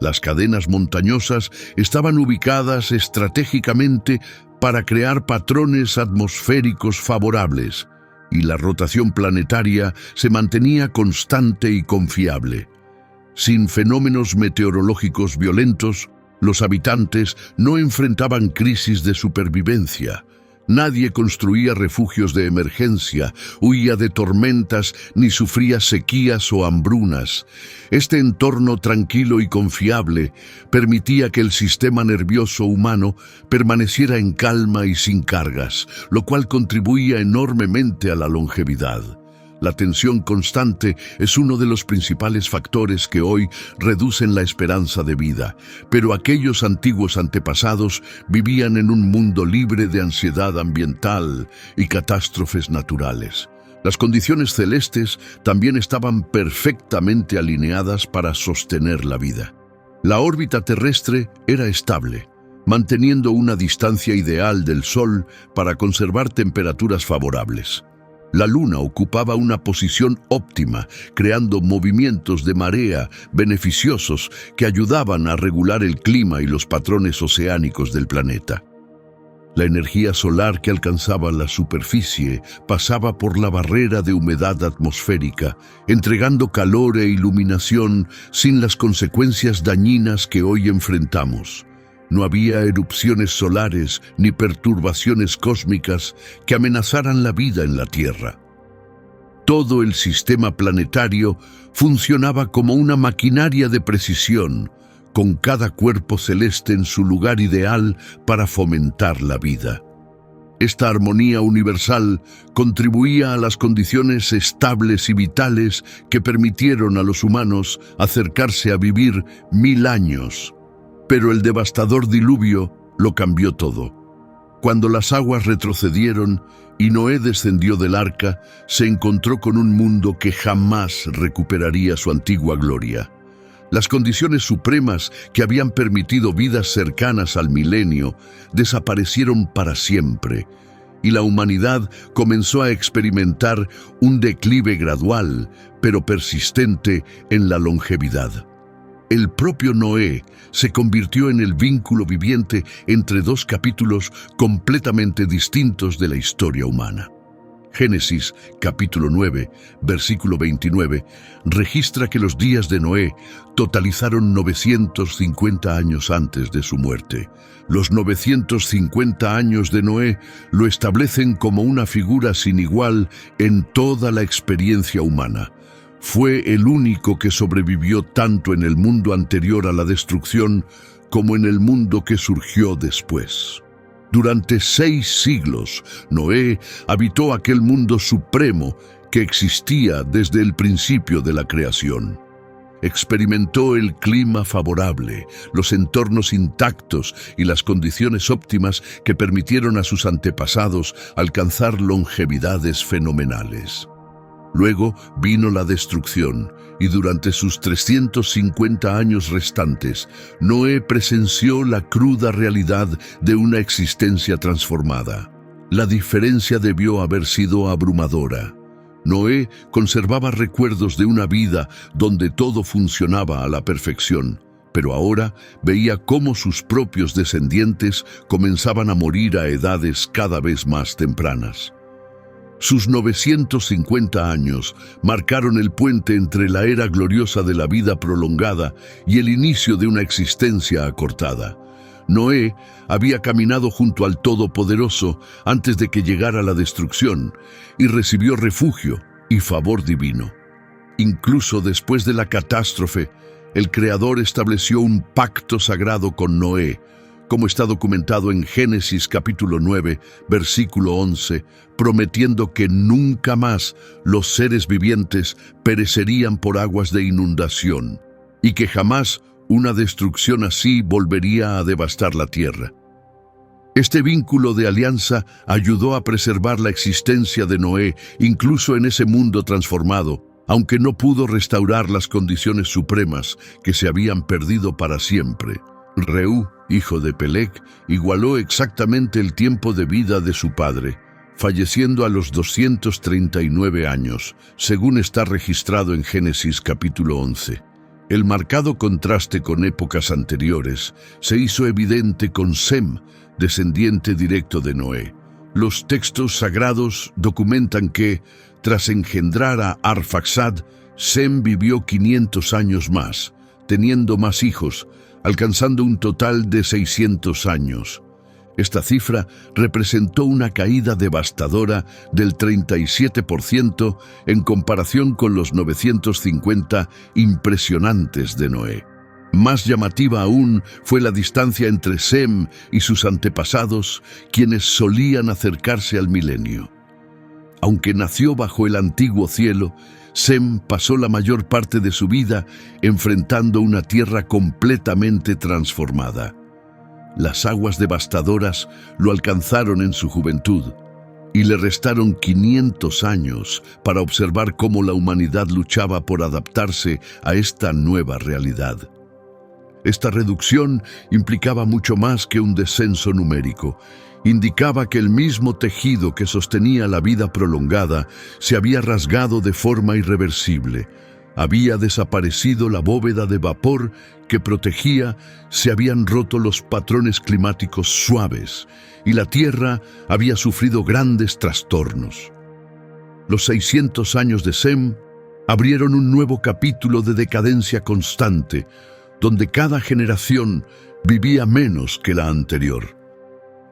Las cadenas montañosas estaban ubicadas estratégicamente para crear patrones atmosféricos favorables, y la rotación planetaria se mantenía constante y confiable. Sin fenómenos meteorológicos violentos, los habitantes no enfrentaban crisis de supervivencia. Nadie construía refugios de emergencia, huía de tormentas ni sufría sequías o hambrunas. Este entorno tranquilo y confiable permitía que el sistema nervioso humano permaneciera en calma y sin cargas, lo cual contribuía enormemente a la longevidad. La tensión constante es uno de los principales factores que hoy reducen la esperanza de vida, pero aquellos antiguos antepasados vivían en un mundo libre de ansiedad ambiental y catástrofes naturales. Las condiciones celestes también estaban perfectamente alineadas para sostener la vida. La órbita terrestre era estable, manteniendo una distancia ideal del Sol para conservar temperaturas favorables. La Luna ocupaba una posición óptima, creando movimientos de marea beneficiosos que ayudaban a regular el clima y los patrones oceánicos del planeta. La energía solar que alcanzaba la superficie pasaba por la barrera de humedad atmosférica, entregando calor e iluminación sin las consecuencias dañinas que hoy enfrentamos. No había erupciones solares ni perturbaciones cósmicas que amenazaran la vida en la Tierra. Todo el sistema planetario funcionaba como una maquinaria de precisión, con cada cuerpo celeste en su lugar ideal para fomentar la vida. Esta armonía universal contribuía a las condiciones estables y vitales que permitieron a los humanos acercarse a vivir 1000 años. Pero el devastador diluvio lo cambió todo. Cuando las aguas retrocedieron y Noé descendió del arca, se encontró con un mundo que jamás recuperaría su antigua gloria. Las condiciones supremas que habían permitido vidas cercanas al milenio desaparecieron para siempre, y la humanidad comenzó a experimentar un declive gradual, pero persistente en la longevidad. El propio Noé se convirtió en el vínculo viviente entre dos capítulos completamente distintos de la historia humana. Génesis, capítulo 9, versículo 29, registra que los días de Noé totalizaron 950 años antes de su muerte. Los 950 años de Noé lo establecen como una figura sin igual en toda la experiencia humana. Fue el único que sobrevivió tanto en el mundo anterior a la destrucción como en el mundo que surgió después. Durante 6 siglos, Noé habitó aquel mundo supremo que existía desde el principio de la creación. Experimentó el clima favorable, los entornos intactos y las condiciones óptimas que permitieron a sus antepasados alcanzar longevidades fenomenales. Luego vino la destrucción, y durante sus 350 años restantes, Noé presenció la cruda realidad de una existencia transformada. La diferencia debió haber sido abrumadora. Noé conservaba recuerdos de una vida donde todo funcionaba a la perfección, pero ahora veía cómo sus propios descendientes comenzaban a morir a edades cada vez más tempranas. Sus 950 años marcaron el puente entre la era gloriosa de la vida prolongada y el inicio de una existencia acortada. Noé había caminado junto al Todopoderoso antes de que llegara la destrucción y recibió refugio y favor divino. Incluso después de la catástrofe, el Creador estableció un pacto sagrado con Noé, como está documentado en Génesis capítulo 9, versículo 11, prometiendo que nunca más los seres vivientes perecerían por aguas de inundación, y que jamás una destrucción así volvería a devastar la tierra. Este vínculo de alianza ayudó a preservar la existencia de Noé, incluso en ese mundo transformado, aunque no pudo restaurar las condiciones supremas que se habían perdido para siempre. Reú, hijo de Pelec, igualó exactamente el tiempo de vida de su padre, falleciendo a los 239 años, según está registrado en Génesis capítulo 11. El marcado contraste con épocas anteriores se hizo evidente con Sem, descendiente directo de Noé. Los textos sagrados documentan que, tras engendrar a Arfaxad, Sem vivió 500 años más, teniendo más hijos, alcanzando un total de 600 años. Esta cifra representó una caída devastadora del 37% en comparación con los 950 impresionantes de Noé. Más llamativa aún fue la distancia entre Sem y sus antepasados, quienes solían acercarse al milenio. Aunque nació bajo el antiguo cielo, Sem pasó la mayor parte de su vida enfrentando una tierra completamente transformada. Las aguas devastadoras lo alcanzaron en su juventud y le restaron 500 años para observar cómo la humanidad luchaba por adaptarse a esta nueva realidad. Esta reducción implicaba mucho más que un descenso numérico. Indicaba que el mismo tejido que sostenía la vida prolongada se había rasgado de forma irreversible. Había desaparecido la bóveda de vapor que protegía, se habían roto los patrones climáticos suaves y la Tierra había sufrido grandes trastornos. Los 600 años de Sem abrieron un nuevo capítulo de decadencia constante, donde cada generación vivía menos que la anterior.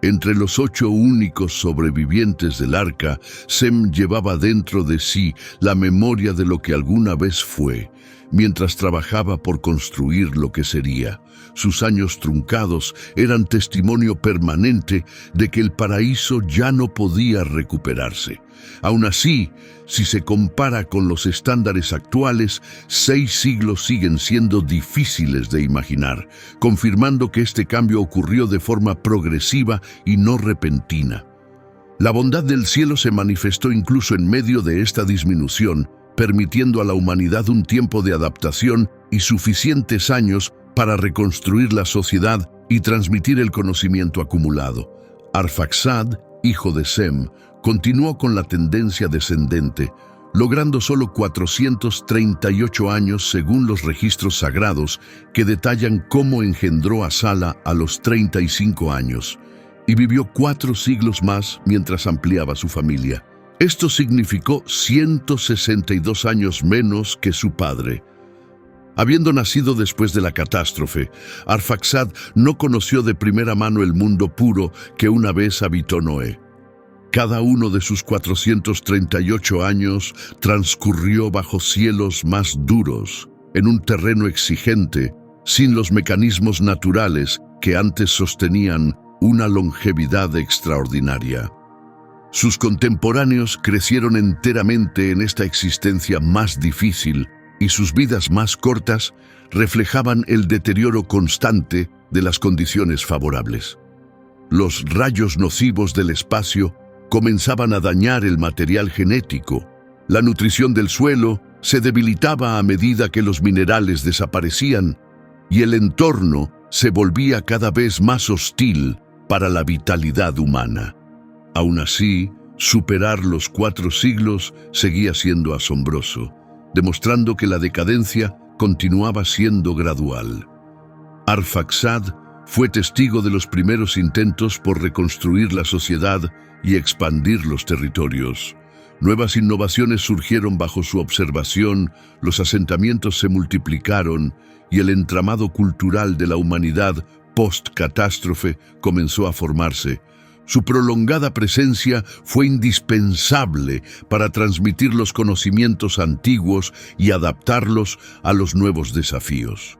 Entre los 8 únicos sobrevivientes del arca, Sem llevaba dentro de sí la memoria de lo que alguna vez fue, mientras trabajaba por construir lo que sería. Sus años truncados eran testimonio permanente de que el paraíso ya no podía recuperarse. Aún así, si se compara con los estándares actuales, 6 siglos siguen siendo difíciles de imaginar, confirmando que este cambio ocurrió de forma progresiva y no repentina. La bondad del cielo se manifestó incluso en medio de esta disminución, permitiendo a la humanidad un tiempo de adaptación y suficientes años para reconstruir la sociedad y transmitir el conocimiento acumulado. Arfaxad, hijo de Sem, continuó con la tendencia descendente, logrando solo 438 años según los registros sagrados que detallan cómo engendró a Sala a los 35 años y vivió 4 siglos más mientras ampliaba su familia. Esto significó 162 años menos que su padre. Habiendo nacido después de la catástrofe, Arfaxad no conoció de primera mano el mundo puro que una vez habitó Noé. Cada uno de sus 438 años transcurrió bajo cielos más duros, en un terreno exigente, sin los mecanismos naturales que antes sostenían una longevidad extraordinaria. Sus contemporáneos crecieron enteramente en esta existencia más difícil y sus vidas más cortas reflejaban el deterioro constante de las condiciones favorables. Los rayos nocivos del espacio comenzaban a dañar el material genético La nutrición del suelo se debilitaba a medida que los minerales desaparecían y el entorno se volvía cada vez más hostil para la vitalidad humana. Aún así, superar los 4 siglos seguía siendo asombroso, demostrando que la decadencia continuaba siendo gradual. Arfaxad fue testigo de los primeros intentos por reconstruir la sociedad y expandir los territorios. Nuevas innovaciones surgieron bajo su observación, los asentamientos se multiplicaron y el entramado cultural de la humanidad post-catástrofe comenzó a formarse. Su prolongada presencia fue indispensable para transmitir los conocimientos antiguos y adaptarlos a los nuevos desafíos.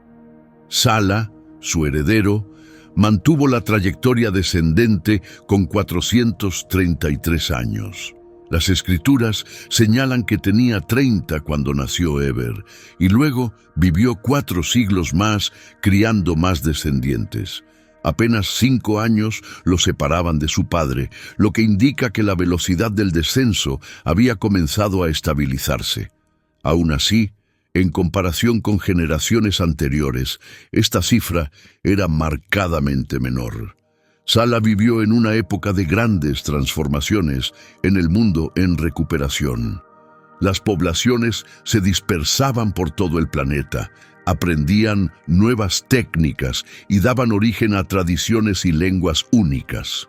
Sala, su heredero, mantuvo la trayectoria descendente con 433 años. Las escrituras señalan que tenía 30 cuando nació Eber, y luego vivió 4 siglos más, criando más descendientes. Apenas 5 años lo separaban de su padre, lo que indica que la velocidad del descenso había comenzado a estabilizarse. Aún así, en comparación con generaciones anteriores, esta cifra era marcadamente menor. Sala vivió en una época de grandes transformaciones en el mundo en recuperación. Las poblaciones se dispersaban por todo el planeta, aprendían nuevas técnicas y daban origen a tradiciones y lenguas únicas.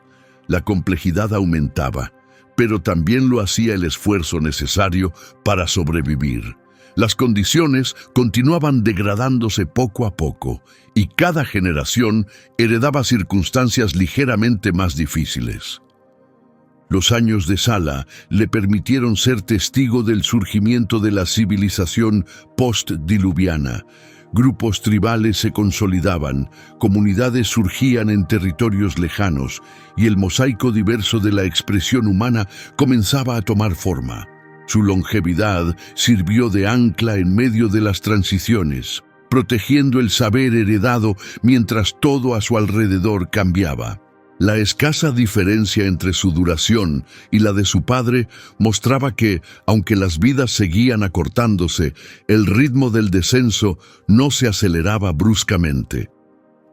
La complejidad aumentaba, pero también lo hacía el esfuerzo necesario para sobrevivir. Las condiciones continuaban degradándose poco a poco y cada generación heredaba circunstancias ligeramente más difíciles. Los años de Sala le permitieron ser testigo del surgimiento de la civilización postdiluviana. Grupos tribales se consolidaban, comunidades surgían en territorios lejanos y el mosaico diverso de la expresión humana comenzaba a tomar forma. Su longevidad sirvió de ancla en medio de las transiciones, protegiendo el saber heredado mientras todo a su alrededor cambiaba. La escasa diferencia entre su duración y la de su padre mostraba que, aunque las vidas seguían acortándose, el ritmo del descenso no se aceleraba bruscamente.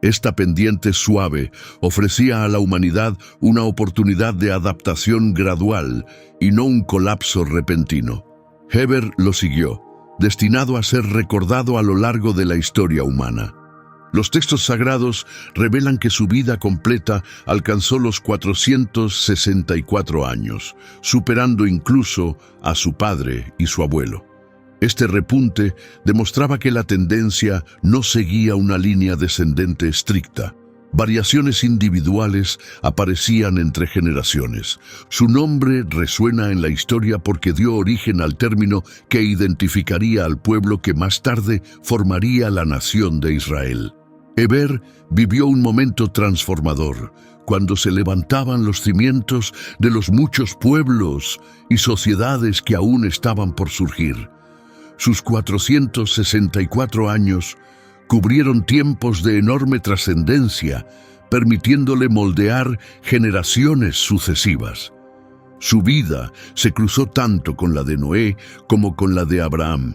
Esta pendiente suave ofrecía a la humanidad una oportunidad de adaptación gradual y no un colapso repentino. Heber lo siguió, destinado a ser recordado a lo largo de la historia humana. Los textos sagrados revelan que su vida completa alcanzó los 464 años, superando incluso a su padre y su abuelo. Este repunte demostraba que la tendencia no seguía una línea descendente estricta. Variaciones individuales aparecían entre generaciones. Su nombre resuena en la historia porque dio origen al término que identificaría al pueblo que más tarde formaría la nación de Israel. Heber vivió un momento transformador, cuando se levantaban los cimientos de los muchos pueblos y sociedades que aún estaban por surgir. Sus 464 años cubrieron tiempos de enorme trascendencia, permitiéndole moldear generaciones sucesivas. Su vida se cruzó tanto con la de Noé como con la de Abraham,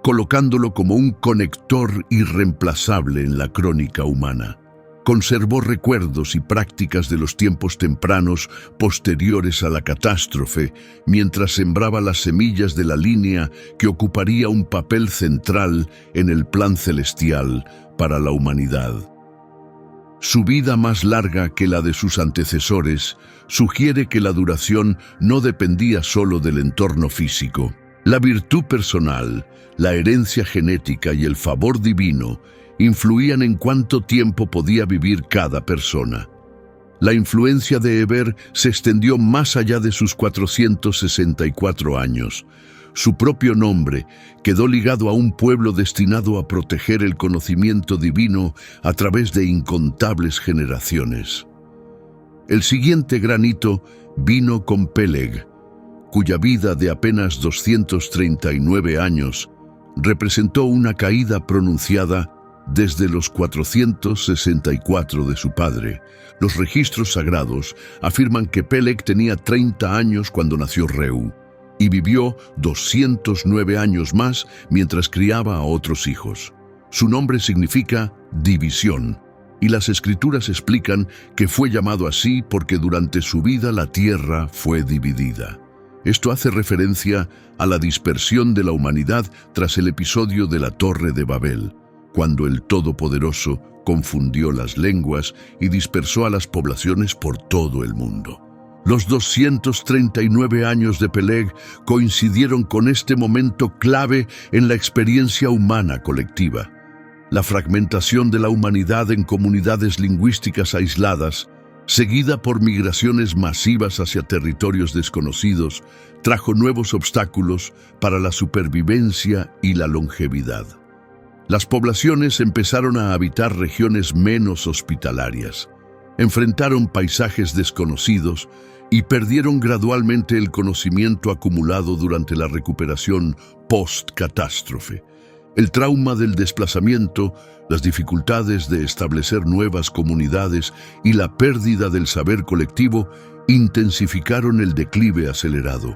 colocándolo como un conector irreemplazable en la crónica humana. Conservó recuerdos y prácticas de los tiempos tempranos posteriores a la catástrofe, mientras sembraba las semillas de la línea que ocuparía un papel central en el plan celestial para la humanidad. Su vida más larga que la de sus antecesores sugiere que la duración no dependía solo del entorno físico. La virtud personal, la herencia genética y el favor divino influían en cuánto tiempo podía vivir cada persona. La influencia de Heber se extendió más allá de sus 464 años. Su propio nombre quedó ligado a un pueblo destinado a proteger el conocimiento divino a través de incontables generaciones. El siguiente gran hito vino con Peleg, cuya vida de apenas 239 años representó una caída pronunciada desde los 464 de su padre. Los registros sagrados afirman que Peleg tenía 30 años cuando nació Reu. y vivió 209 años más mientras criaba a otros hijos. Su nombre significa división, y las escrituras explican que fue llamado así porque durante su vida la tierra fue dividida. Esto hace referencia a la dispersión de la humanidad tras el episodio de la Torre de Babel, cuando el Todopoderoso confundió las lenguas y dispersó a las poblaciones por todo el mundo. Los 239 años de Peleg coincidieron con este momento clave en la experiencia humana colectiva. La fragmentación de la humanidad en comunidades lingüísticas aisladas, seguida por migraciones masivas hacia territorios desconocidos, trajo nuevos obstáculos para la supervivencia y la longevidad. Las poblaciones empezaron a habitar regiones menos hospitalarias, enfrentaron paisajes desconocidos y perdieron gradualmente el conocimiento acumulado durante la recuperación post-catástrofe. El trauma del desplazamiento, las dificultades de establecer nuevas comunidades y la pérdida del saber colectivo intensificaron el declive acelerado.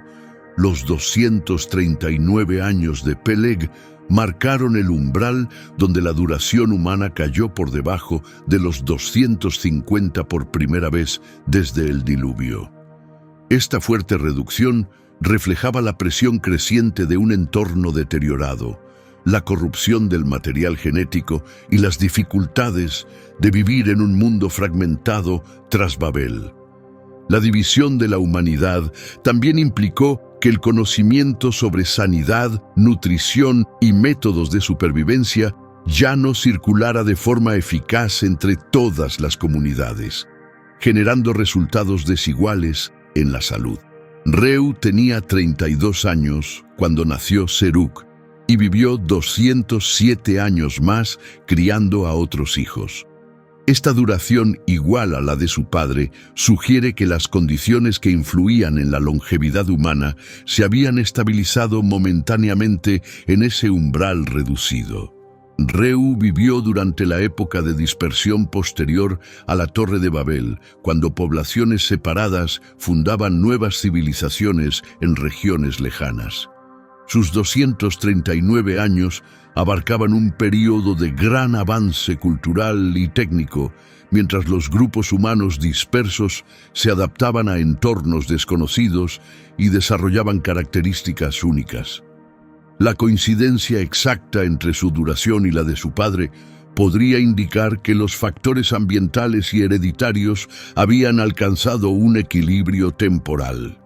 Los 239 años de Peleg marcaron el umbral donde la duración humana cayó por debajo de los 250 por primera vez desde el diluvio. Esta fuerte reducción reflejaba la presión creciente de un entorno deteriorado, la corrupción del material genético y las dificultades de vivir en un mundo fragmentado tras Babel. La división de la humanidad también implicó que el conocimiento sobre sanidad, nutrición y métodos de supervivencia ya no circulara de forma eficaz entre todas las comunidades, generando resultados desiguales en la salud. Reu tenía 32 años cuando nació Serug y vivió 207 años más criando a otros hijos. Esta duración igual a la de su padre sugiere que las condiciones que influían en la longevidad humana se habían estabilizado momentáneamente en ese umbral reducido. Reu vivió durante la época de dispersión posterior a la Torre de Babel, cuando poblaciones separadas fundaban nuevas civilizaciones en regiones lejanas. Sus 239 años abarcaban un período de gran avance cultural y técnico, mientras los grupos humanos dispersos se adaptaban a entornos desconocidos y desarrollaban características únicas. La coincidencia exacta entre su duración y la de su padre podría indicar que los factores ambientales y hereditarios habían alcanzado un equilibrio temporal.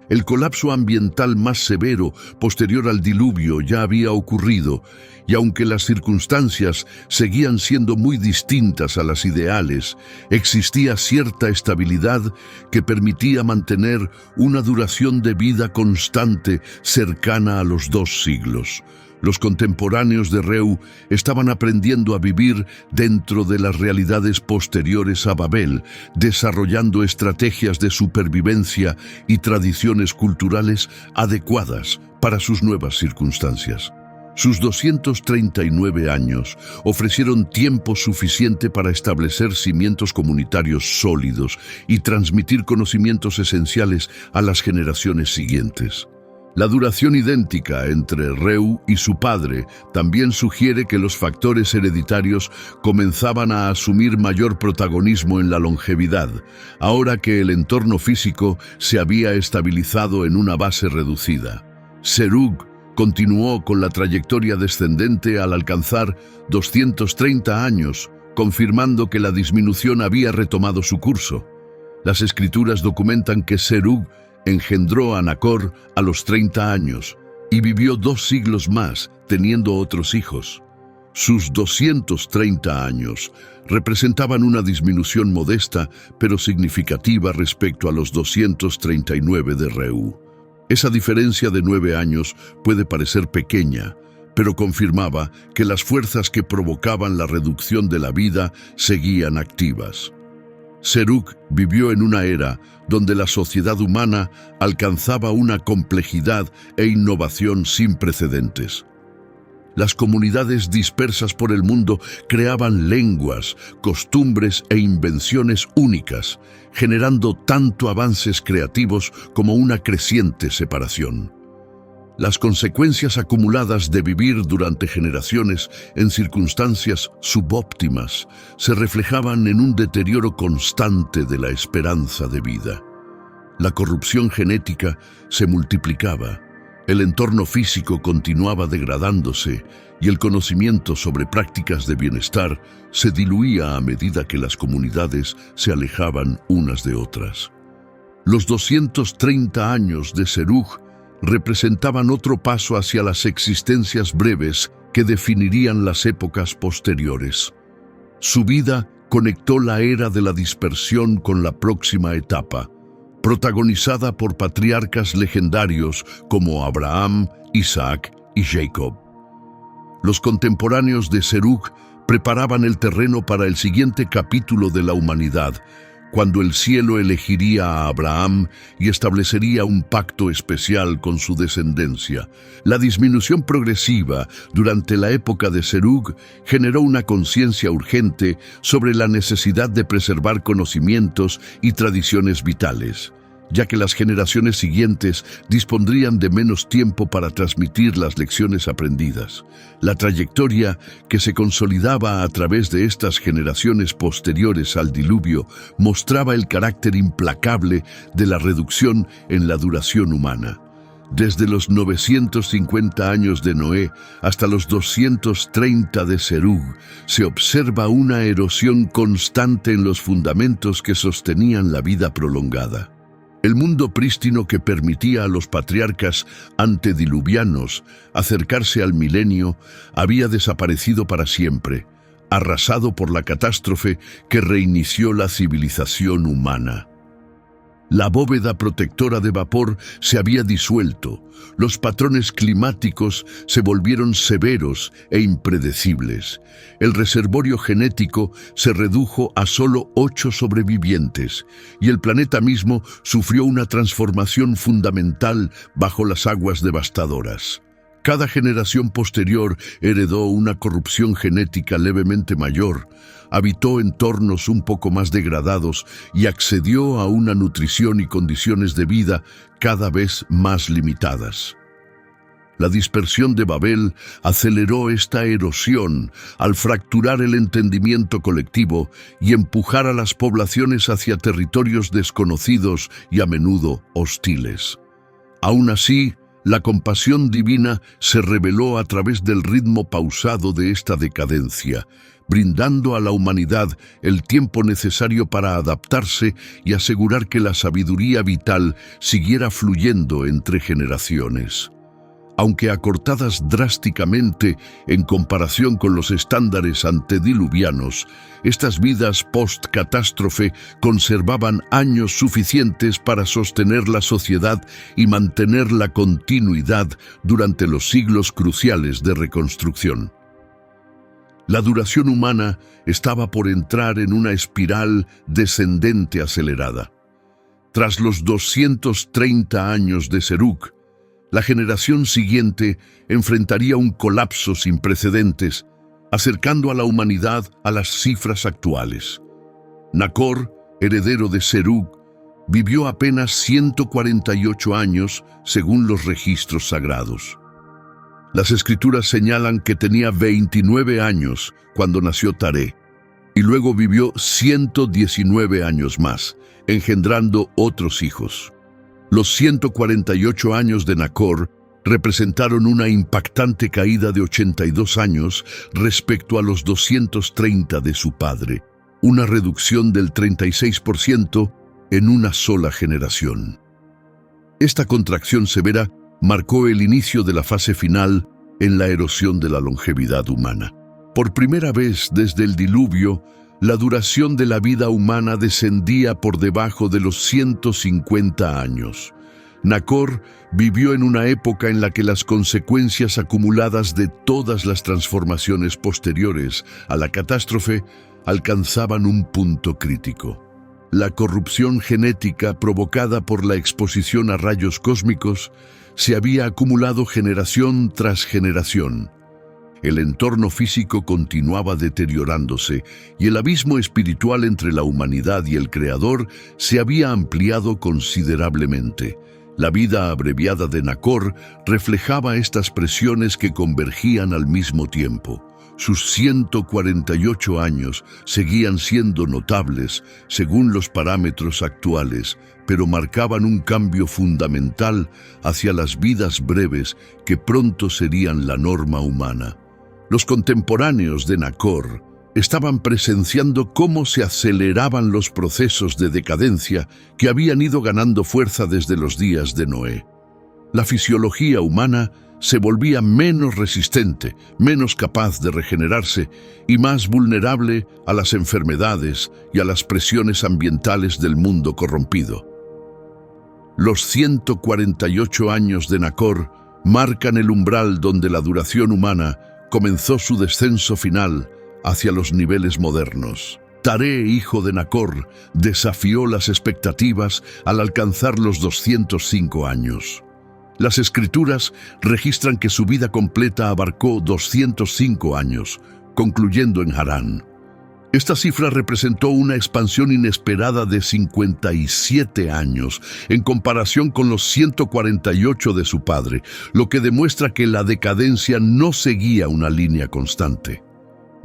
El colapso ambiental más severo posterior al diluvio ya había ocurrido, y aunque las circunstancias seguían siendo muy distintas a las ideales, existía cierta estabilidad que permitía mantener una duración de vida constante cercana a los 2 siglos. Los contemporáneos de Reu estaban aprendiendo a vivir dentro de las realidades posteriores a Babel, desarrollando estrategias de supervivencia y tradiciones culturales adecuadas para sus nuevas circunstancias. Sus 239 años ofrecieron tiempo suficiente para establecer cimientos comunitarios sólidos y transmitir conocimientos esenciales a las generaciones siguientes. La duración idéntica entre Reu y su padre también sugiere que los factores hereditarios comenzaban a asumir mayor protagonismo en la longevidad, ahora que el entorno físico se había estabilizado en una base reducida. Serug continuó con la trayectoria descendente al alcanzar 230 años, confirmando que la disminución había retomado su curso. Las escrituras documentan que Serug engendró a Nacor a los 30 años y vivió 2 siglos más, teniendo otros hijos. Sus 230 años representaban una disminución modesta, pero significativa respecto a los 239 de Reu. Esa diferencia de 9 años puede parecer pequeña, pero confirmaba que las fuerzas que provocaban la reducción de la vida seguían activas. Serug vivió en una era donde la sociedad humana alcanzaba una complejidad e innovación sin precedentes. Las comunidades dispersas por el mundo creaban lenguas, costumbres e invenciones únicas, generando tanto avances creativos como una creciente separación. Las consecuencias acumuladas de vivir durante generaciones en circunstancias subóptimas se reflejaban en un deterioro constante de la esperanza de vida. La corrupción genética se multiplicaba, el entorno físico continuaba degradándose y el conocimiento sobre prácticas de bienestar se diluía a medida que las comunidades se alejaban unas de otras. Los 230 años de Serug representaban otro paso hacia las existencias breves que definirían las épocas posteriores. Su vida conectó la era de la dispersión con la próxima etapa, protagonizada por patriarcas legendarios como Abraham, Isaac y Jacob. Los contemporáneos de Serug preparaban el terreno para el siguiente capítulo de la humanidad, cuando el cielo elegiría a Abraham y establecería un pacto especial con su descendencia. La disminución progresiva durante la época de Serug generó una conciencia urgente sobre la necesidad de preservar conocimientos y tradiciones vitales, ya que las generaciones siguientes dispondrían de menos tiempo para transmitir las lecciones aprendidas. La trayectoria que se consolidaba a través de estas generaciones posteriores al diluvio mostraba el carácter implacable de la reducción en la duración humana. Desde los 950 años de Noé hasta los 230 de Serug, se observa una erosión constante en los fundamentos que sostenían la vida prolongada. El mundo prístino que permitía a los patriarcas antediluvianos acercarse al milenio había desaparecido para siempre, arrasado por la catástrofe que reinició la civilización humana. La bóveda protectora de vapor se había disuelto, los patrones climáticos se volvieron severos e impredecibles. El reservorio genético se redujo a solo 8 sobrevivientes y el planeta mismo sufrió una transformación fundamental bajo las aguas devastadoras. Cada generación posterior heredó una corrupción genética levemente mayor, habitó entornos un poco más degradados y accedió a una nutrición y condiciones de vida cada vez más limitadas. La dispersión de Babel aceleró esta erosión al fracturar el entendimiento colectivo y empujar a las poblaciones hacia territorios desconocidos y a menudo hostiles. Aún así, la compasión divina se reveló a través del ritmo pausado de esta decadencia, brindando a la humanidad el tiempo necesario para adaptarse y asegurar que la sabiduría vital siguiera fluyendo entre generaciones. Aunque acortadas drásticamente en comparación con los estándares antediluvianos, estas vidas post-catástrofe conservaban años suficientes para sostener la sociedad y mantener la continuidad durante los siglos cruciales de reconstrucción. La duración humana estaba por entrar en una espiral descendente acelerada. Tras los 230 años de Serug, la generación siguiente enfrentaría un colapso sin precedentes, acercando a la humanidad a las cifras actuales. Nacor, heredero de Serug, vivió apenas 148 años según los registros sagrados. Las escrituras señalan que tenía 29 años cuando nació Taré, y luego vivió 119 años más, engendrando otros hijos. Los 148 años de Nacor representaron una impactante caída de 82 años respecto a los 230 de su padre, una reducción del 36% en una sola generación. Esta contracción severa marcó el inicio de la fase final en la erosión de la longevidad humana. Por primera vez desde el diluvio, la duración de la vida humana descendía por debajo de los 150 años. Nacor vivió en una época en la que las consecuencias acumuladas de todas las transformaciones posteriores a la catástrofe alcanzaban un punto crítico. La corrupción genética provocada por la exposición a rayos cósmicos se había acumulado generación tras generación. El entorno físico continuaba deteriorándose y el abismo espiritual entre la humanidad y el Creador se había ampliado considerablemente. La vida abreviada de Nacor reflejaba estas presiones que convergían al mismo tiempo. Sus 148 años seguían siendo notables según los parámetros actuales, pero marcaban un cambio fundamental hacia las vidas breves que pronto serían la norma humana. Los contemporáneos de Nacor estaban presenciando cómo se aceleraban los procesos de decadencia que habían ido ganando fuerza desde los días de Noé. La fisiología humana se volvía menos resistente, menos capaz de regenerarse y más vulnerable a las enfermedades y a las presiones ambientales del mundo corrompido. Los 148 años de Nacor marcan el umbral donde la duración humana comenzó su descenso final hacia los niveles modernos. Taré, hijo de Nacor, desafió las expectativas al alcanzar los 205 años. Las escrituras registran que su vida completa abarcó 205 años, concluyendo en Harán. Esta cifra representó una expansión inesperada de 57 años en comparación con los 148 de su padre, lo que demuestra que la decadencia no seguía una línea constante.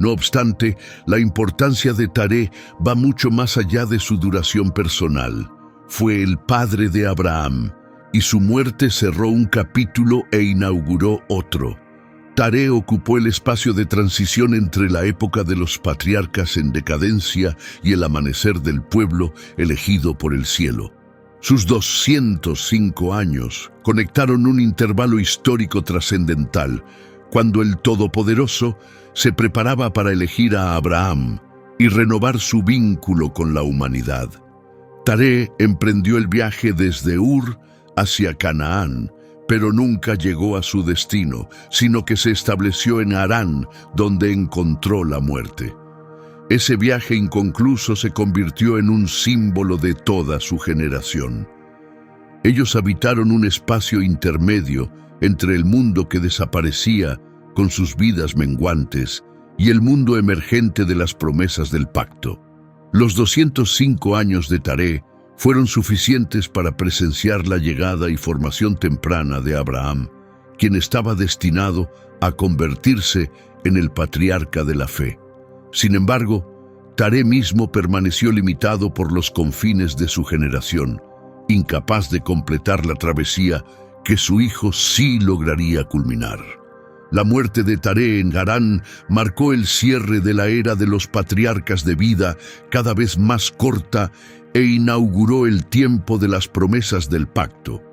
No obstante, la importancia de Taré va mucho más allá de su duración personal. Fue el padre de Abraham, y su muerte cerró un capítulo e inauguró otro. Taré ocupó el espacio de transición entre la época de los patriarcas en decadencia y el amanecer del pueblo elegido por el cielo. Sus 205 años conectaron un intervalo histórico trascendental, cuando el Todopoderoso se preparaba para elegir a Abraham y renovar su vínculo con la humanidad. Taré emprendió el viaje desde Ur hacia Canaán, pero nunca llegó a su destino, sino que se estableció en Harán, donde encontró la muerte. Ese viaje inconcluso se convirtió en un símbolo de toda su generación. Ellos habitaron un espacio intermedio entre el mundo que desaparecía con sus vidas menguantes y el mundo emergente de las promesas del pacto. Los 205 años de Taré fueron suficientes para presenciar la llegada y formación temprana de Abraham, quien estaba destinado a convertirse en el patriarca de la fe. Sin embargo, Taré mismo permaneció limitado por los confines de su generación, incapaz de completar la travesía que su hijo sí lograría culminar. La muerte de Taré en Harán marcó el cierre de la era de los patriarcas de vida cada vez más corta e inauguró el tiempo de las promesas del pacto.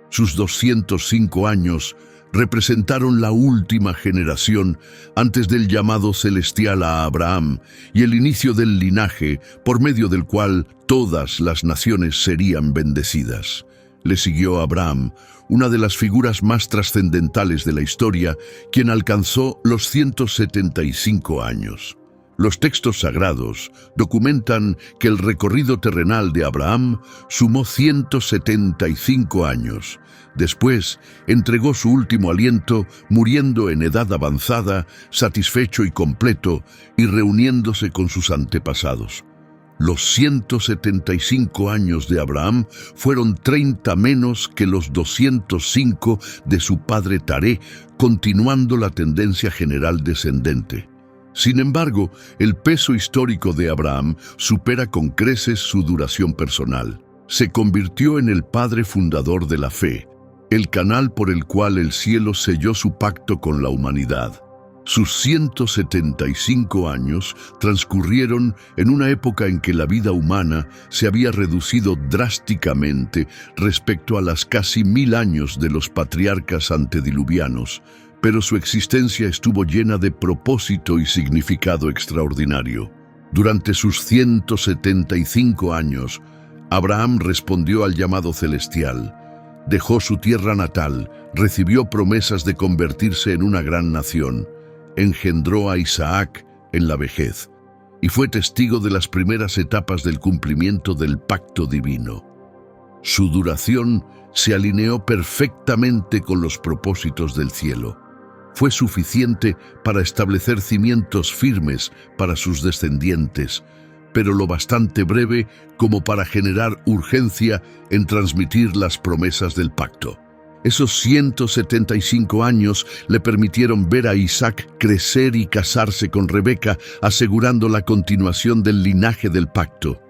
Sus 205 años representaron la última generación antes del llamado celestial a Abraham y el inicio del linaje por medio del cual todas las naciones serían bendecidas. Le siguió Abraham, una de las figuras más trascendentales de la historia, quien alcanzó los 175 años. Los textos sagrados documentan que el recorrido terrenal de Abraham sumó 175 años. Después, entregó su último aliento, muriendo en edad avanzada, satisfecho y completo, y reuniéndose con sus antepasados. Los 175 años de Abraham fueron 30 menos que los 205 de su padre Taré, continuando la tendencia general descendente. Sin embargo, el peso histórico de Abraham supera con creces su duración personal. Se convirtió en el padre fundador de la fe, el canal por el cual el cielo selló su pacto con la humanidad. Sus 175 años transcurrieron en una época en que la vida humana se había reducido drásticamente respecto a las casi 1000 años de los patriarcas antediluvianos, pero su existencia estuvo llena de propósito y significado extraordinario. Durante sus 175 años, Abraham respondió al llamado celestial. Dejó su tierra natal, recibió promesas de convertirse en una gran nación, engendró a Isaac en la vejez y fue testigo de las primeras etapas del cumplimiento del pacto divino. Su duración se alineó perfectamente con los propósitos del cielo. Fue suficiente para establecer cimientos firmes para sus descendientes, pero lo bastante breve como para generar urgencia en transmitir las promesas del pacto. Esos 175 años le permitieron ver a Isaac crecer y casarse con Rebeca, asegurando la continuación del linaje del pacto.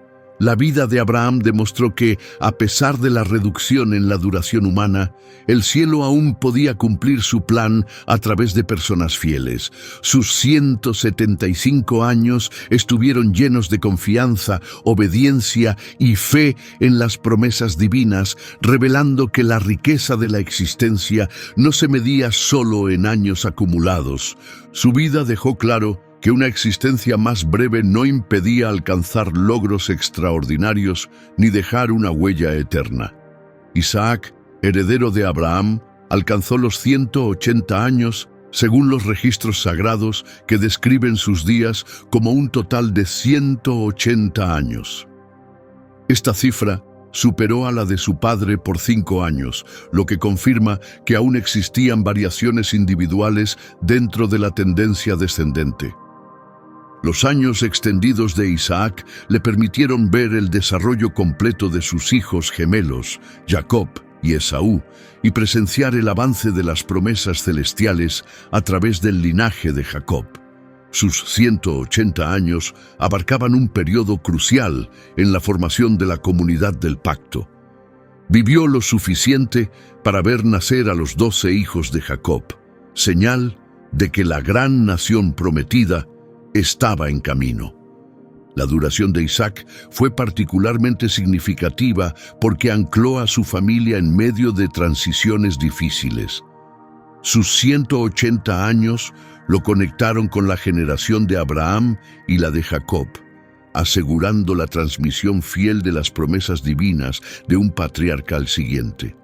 La vida de Abraham demostró que, a pesar de la reducción en la duración humana, el cielo aún podía cumplir su plan a través de personas fieles. Sus 175 años estuvieron llenos de confianza, obediencia y fe en las promesas divinas, revelando que la riqueza de la existencia no se medía solo en años acumulados. Su vida dejó claro que una existencia más breve no impedía alcanzar logros extraordinarios ni dejar una huella eterna. Isaac, heredero de Abraham, alcanzó los 180 años según los registros sagrados que describen sus días como un total de 180 años. Esta cifra superó a la de su padre por 5 años, lo que confirma que aún existían variaciones individuales dentro de la tendencia descendente. Los años extendidos de Isaac le permitieron ver el desarrollo completo de sus hijos gemelos, Jacob y Esaú, y presenciar el avance de las promesas celestiales a través del linaje de Jacob. Sus 180 años abarcaban un periodo crucial en la formación de la comunidad del pacto. Vivió lo suficiente para ver nacer a los 12 hijos de Jacob, señal de que la gran nación prometida estaba en camino. La duración de Isaac fue particularmente significativa porque ancló a su familia en medio de transiciones difíciles. Sus 180 años lo conectaron con la generación de Abraham y la de Jacob, asegurando la transmisión fiel de las promesas divinas de un patriarca al siguiente.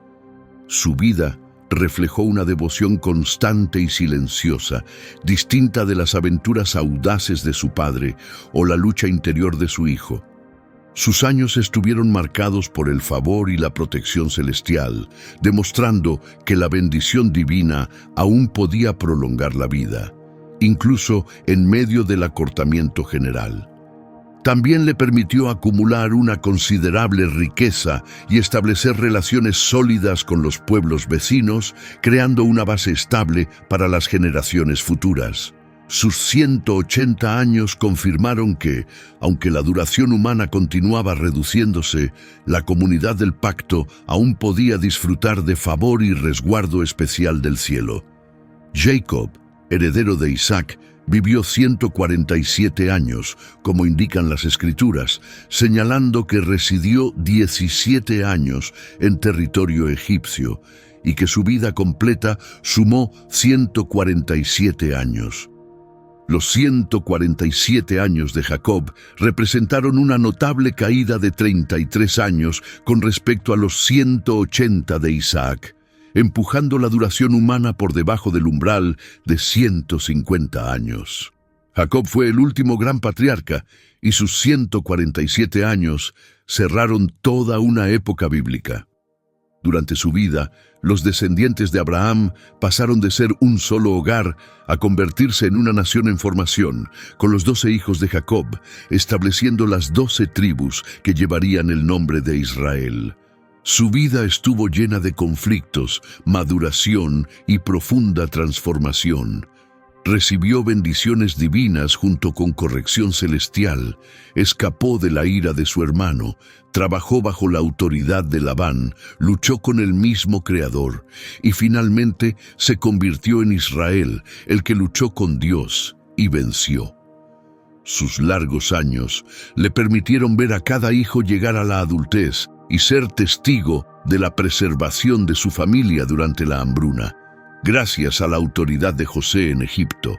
Su vida reflejó una devoción constante y silenciosa, distinta de las aventuras audaces de su padre o la lucha interior de su hijo. Sus años estuvieron marcados por el favor y la protección celestial, demostrando que la bendición divina aún podía prolongar la vida, incluso en medio del acortamiento general. También le permitió acumular una considerable riqueza y establecer relaciones sólidas con los pueblos vecinos, creando una base estable para las generaciones futuras. Sus 180 años confirmaron que, aunque la duración humana continuaba reduciéndose, la comunidad del pacto aún podía disfrutar de favor y resguardo especial del cielo. Jacob, heredero de Isaac, vivió 147 años, como indican las Escrituras, señalando que residió 17 años en territorio egipcio y que su vida completa sumó 147 años. Los 147 años de Jacob representaron una notable caída de 33 años con respecto a los 180 de Isaac, empujando la duración humana por debajo del umbral de 150 años. Jacob fue el último gran patriarca y sus 147 años cerraron toda una época bíblica. Durante su vida, los descendientes de Abraham pasaron de ser un solo hogar a convertirse en una nación en formación, con los 12 hijos de Jacob, estableciendo las 12 tribus que llevarían el nombre de Israel. Su vida estuvo llena de conflictos, maduración y profunda transformación. Recibió bendiciones divinas junto con corrección celestial, escapó de la ira de su hermano, trabajó bajo la autoridad de Labán, luchó con el mismo Creador y finalmente se convirtió en Israel, el que luchó con Dios y venció. Sus largos años le permitieron ver a cada hijo llegar a la adultez y ser testigo de la preservación de su familia durante la hambruna, gracias a la autoridad de José en Egipto.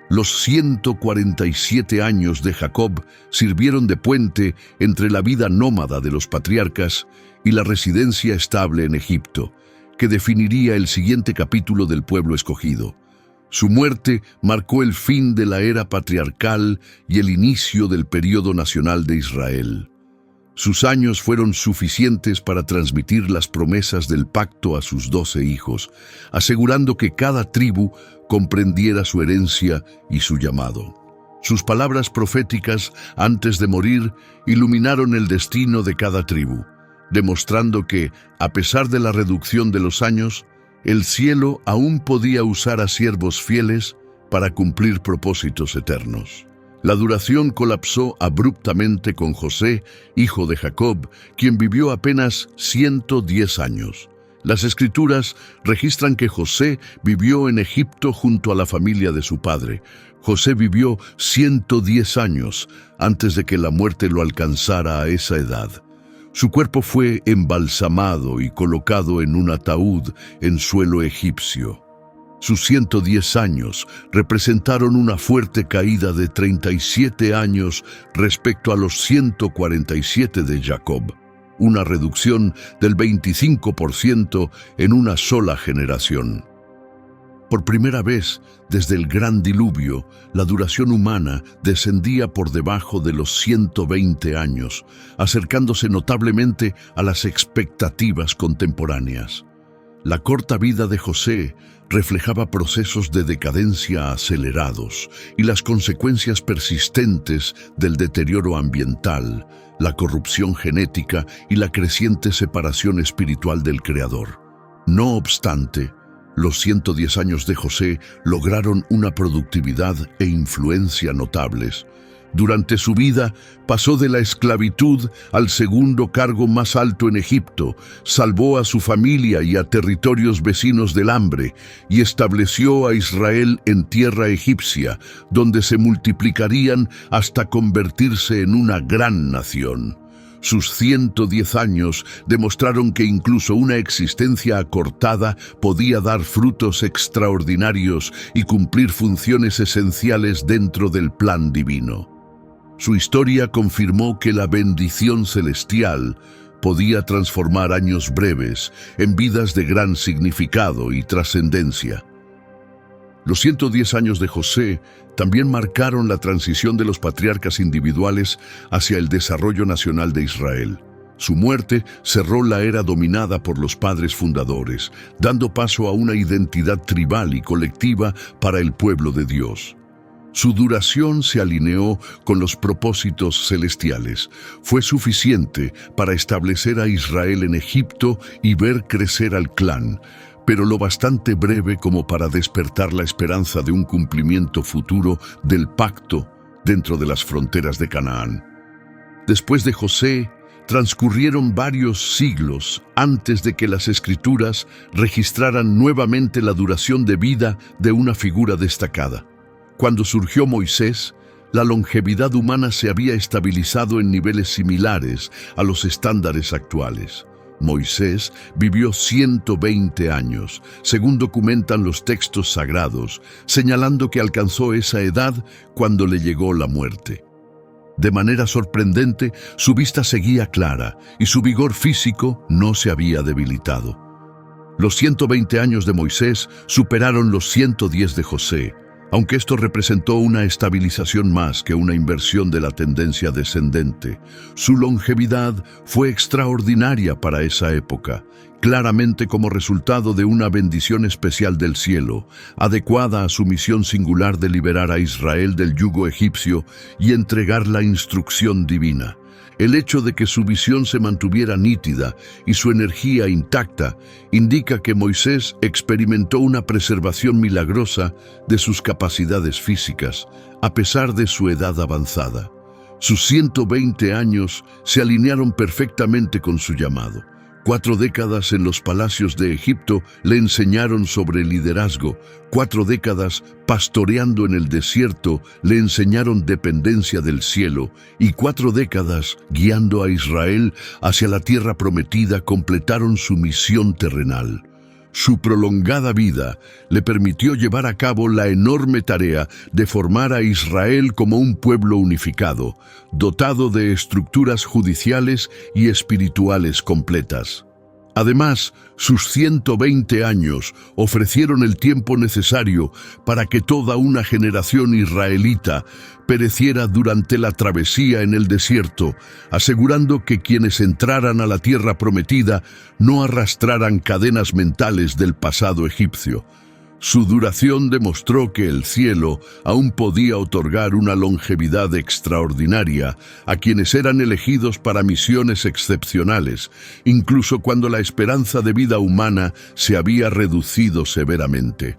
Los 147 años de Jacob sirvieron de puente entre la vida nómada de los patriarcas y la residencia estable en Egipto, que definiría el siguiente capítulo del pueblo escogido. Su muerte marcó el fin de la era patriarcal y el inicio del período nacional de Israel. Sus años fueron suficientes para transmitir las promesas del pacto a sus 12 hijos, asegurando que cada tribu comprendiera su herencia y su llamado. Sus palabras proféticas antes de morir iluminaron el destino de cada tribu, demostrando que, a pesar de la reducción de los años, el cielo aún podía usar a siervos fieles para cumplir propósitos eternos. La duración colapsó abruptamente con José, hijo de Jacob, quien vivió apenas 110 años. Las Escrituras registran que José vivió en Egipto junto a la familia de su padre. José vivió 110 años antes de que la muerte lo alcanzara a esa edad. Su cuerpo fue embalsamado y colocado en un ataúd en suelo egipcio. Sus 110 años representaron una fuerte caída de 37 años respecto a los 147 de Jacob, una reducción del 25% en una sola generación. Por primera vez, desde el gran diluvio, la duración humana descendía por debajo de los 120 años, acercándose notablemente a las expectativas contemporáneas. La corta vida de José reflejaba procesos de decadencia acelerados y las consecuencias persistentes del deterioro ambiental, la corrupción genética y la creciente separación espiritual del Creador. No obstante, los 110 años de José lograron una productividad e influencia notables. Durante su vida, pasó de la esclavitud al segundo cargo más alto en Egipto, salvó a su familia y a territorios vecinos del hambre, y estableció a Israel en tierra egipcia, donde se multiplicarían hasta convertirse en una gran nación. Sus 110 años demostraron que incluso una existencia acortada podía dar frutos extraordinarios y cumplir funciones esenciales dentro del plan divino. Su historia confirmó que la bendición celestial podía transformar años breves en vidas de gran significado y trascendencia. Los 110 años de José también marcaron la transición de los patriarcas individuales hacia el desarrollo nacional de Israel. Su muerte cerró la era dominada por los padres fundadores, dando paso a una identidad tribal y colectiva para el pueblo de Dios. Su duración se alineó con los propósitos celestiales. Fue suficiente para establecer a Israel en Egipto y ver crecer al clan, pero lo bastante breve como para despertar la esperanza de un cumplimiento futuro del pacto dentro de las fronteras de Canaán. Después de José, transcurrieron varios siglos antes de que las Escrituras registraran nuevamente la duración de vida de una figura destacada. Cuando surgió Moisés, la longevidad humana se había estabilizado en niveles similares a los estándares actuales. Moisés vivió 120 años, según documentan los textos sagrados, señalando que alcanzó esa edad cuando le llegó la muerte. De manera sorprendente, su vista seguía clara y su vigor físico no se había debilitado. Los 120 años de Moisés superaron los 110 de José, aunque esto representó una estabilización más que una inversión de la tendencia descendente. Su longevidad fue extraordinaria para esa época, claramente como resultado de una bendición especial del cielo, adecuada a su misión singular de liberar a Israel del yugo egipcio y entregar la instrucción divina. El hecho de que su visión se mantuviera nítida y su energía intacta indica que Moisés experimentó una preservación milagrosa de sus capacidades físicas, a pesar de su edad avanzada. Sus 120 años se alinearon perfectamente con su llamado. 4 décadas en los palacios de Egipto le enseñaron sobre liderazgo. 4 décadas pastoreando en el desierto le enseñaron dependencia del cielo. Y 4 décadas guiando a Israel hacia la tierra prometida completaron su misión terrenal. Su prolongada vida le permitió llevar a cabo la enorme tarea de formar a Israel como un pueblo unificado, dotado de estructuras judiciales y espirituales completas. Además, sus 120 años ofrecieron el tiempo necesario para que toda una generación israelita pereciera durante la travesía en el desierto, asegurando que quienes entraran a la tierra prometida no arrastraran cadenas mentales del pasado egipcio. Su duración demostró que el cielo aún podía otorgar una longevidad extraordinaria a quienes eran elegidos para misiones excepcionales, incluso cuando la esperanza de vida humana se había reducido severamente.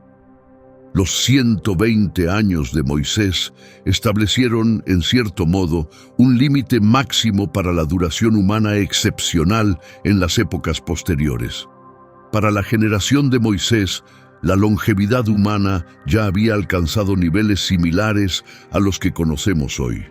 Los 120 años de Moisés establecieron, en cierto modo, un límite máximo para la duración humana excepcional en las épocas posteriores. Para la generación de Moisés, la longevidad humana ya había alcanzado niveles similares a los que conocemos hoy.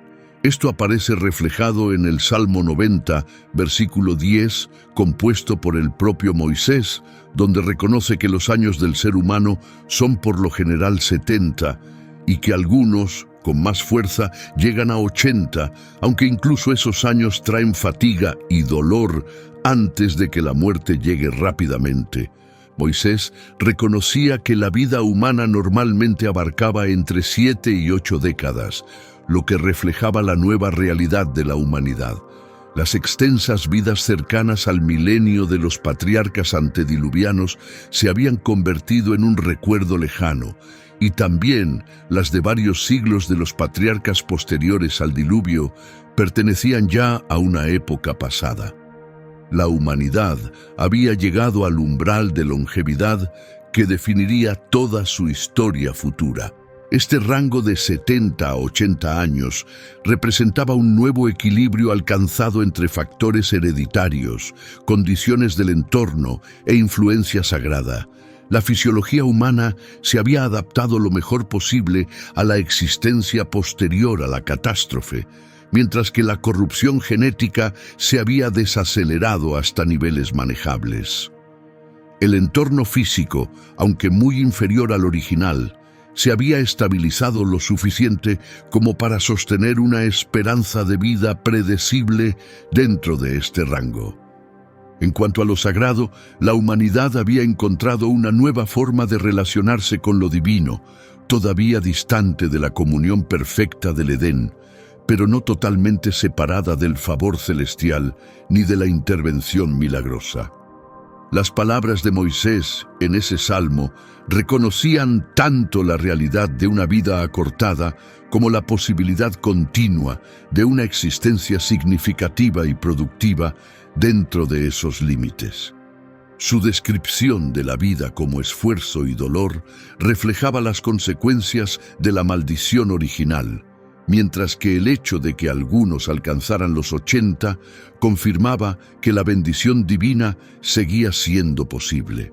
Esto aparece reflejado en el Salmo 90, versículo 10, compuesto por el propio Moisés, donde reconoce que los años del ser humano son por lo general 70 y que algunos, con más fuerza, llegan a 80, aunque incluso esos años traen fatiga y dolor antes de que la muerte llegue rápidamente. Moisés reconocía que la vida humana normalmente abarcaba entre 7 y 8 décadas, lo que reflejaba la nueva realidad de la humanidad. Las extensas vidas cercanas al milenio de los patriarcas antediluvianos se habían convertido en un recuerdo lejano, y también las de varios siglos de los patriarcas posteriores al diluvio pertenecían ya a una época pasada. La humanidad había llegado al umbral de longevidad que definiría toda su historia futura. Este rango de 70 a 80 años representaba un nuevo equilibrio alcanzado entre factores hereditarios, condiciones del entorno e influencia sagrada. La fisiología humana se había adaptado lo mejor posible a la existencia posterior a la catástrofe, mientras que la corrupción genética se había desacelerado hasta niveles manejables. El entorno físico, aunque muy inferior al original, se había estabilizado lo suficiente como para sostener una esperanza de vida predecible dentro de este rango. En cuanto a lo sagrado, la humanidad había encontrado una nueva forma de relacionarse con lo divino, todavía distante de la comunión perfecta del Edén, pero no totalmente separada del favor celestial ni de la intervención milagrosa. Las palabras de Moisés en ese salmo reconocían tanto la realidad de una vida acortada como la posibilidad continua de una existencia significativa y productiva dentro de esos límites. Su descripción de la vida como esfuerzo y dolor reflejaba las consecuencias de la maldición original, mientras que el hecho de que algunos alcanzaran los 80 confirmaba que la bendición divina seguía siendo posible.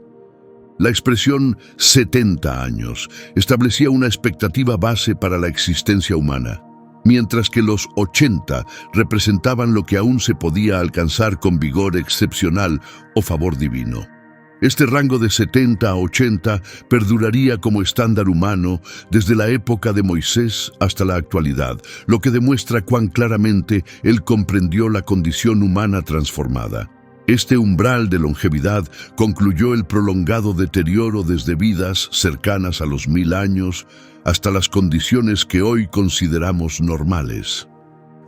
La expresión 70 años establecía una expectativa base para la existencia humana, mientras que los 80 representaban lo que aún se podía alcanzar con vigor excepcional o favor divino. Este rango de 70 a 80 perduraría como estándar humano desde la época de Moisés hasta la actualidad, lo que demuestra cuán claramente él comprendió la condición humana transformada. Este umbral de longevidad concluyó el prolongado deterioro desde vidas cercanas a los 1000 años hasta las condiciones que hoy consideramos normales.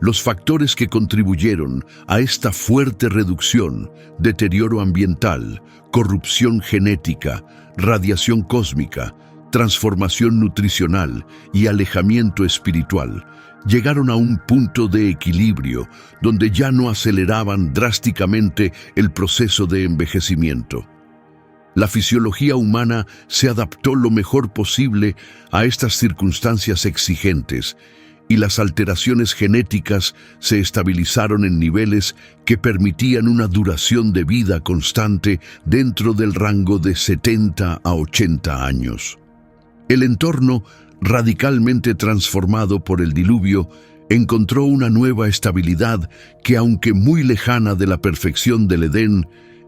Los factores que contribuyeron a esta fuerte reducción, deterioro ambiental, corrupción genética, radiación cósmica, transformación nutricional y alejamiento espiritual, llegaron a un punto de equilibrio donde ya no aceleraban drásticamente el proceso de envejecimiento. La fisiología humana se adaptó lo mejor posible a estas circunstancias exigentes, y las alteraciones genéticas se estabilizaron en niveles que permitían una duración de vida constante dentro del rango de 70 a 80 años. El entorno, radicalmente transformado por el diluvio, encontró una nueva estabilidad que, aunque muy lejana de la perfección del Edén,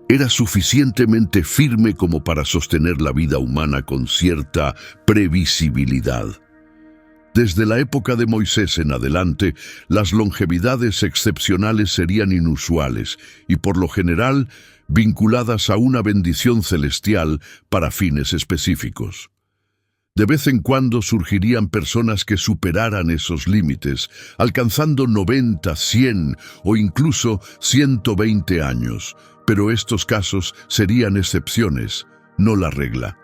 era suficientemente firme como para sostener la vida humana con cierta previsibilidad. Desde la época de Moisés en adelante, las longevidades excepcionales serían inusuales y, por lo general, vinculadas a una bendición celestial para fines específicos. De vez en cuando surgirían personas que superaran esos límites, alcanzando 90, 100 o incluso 120 años, pero estos casos serían excepciones, no la regla.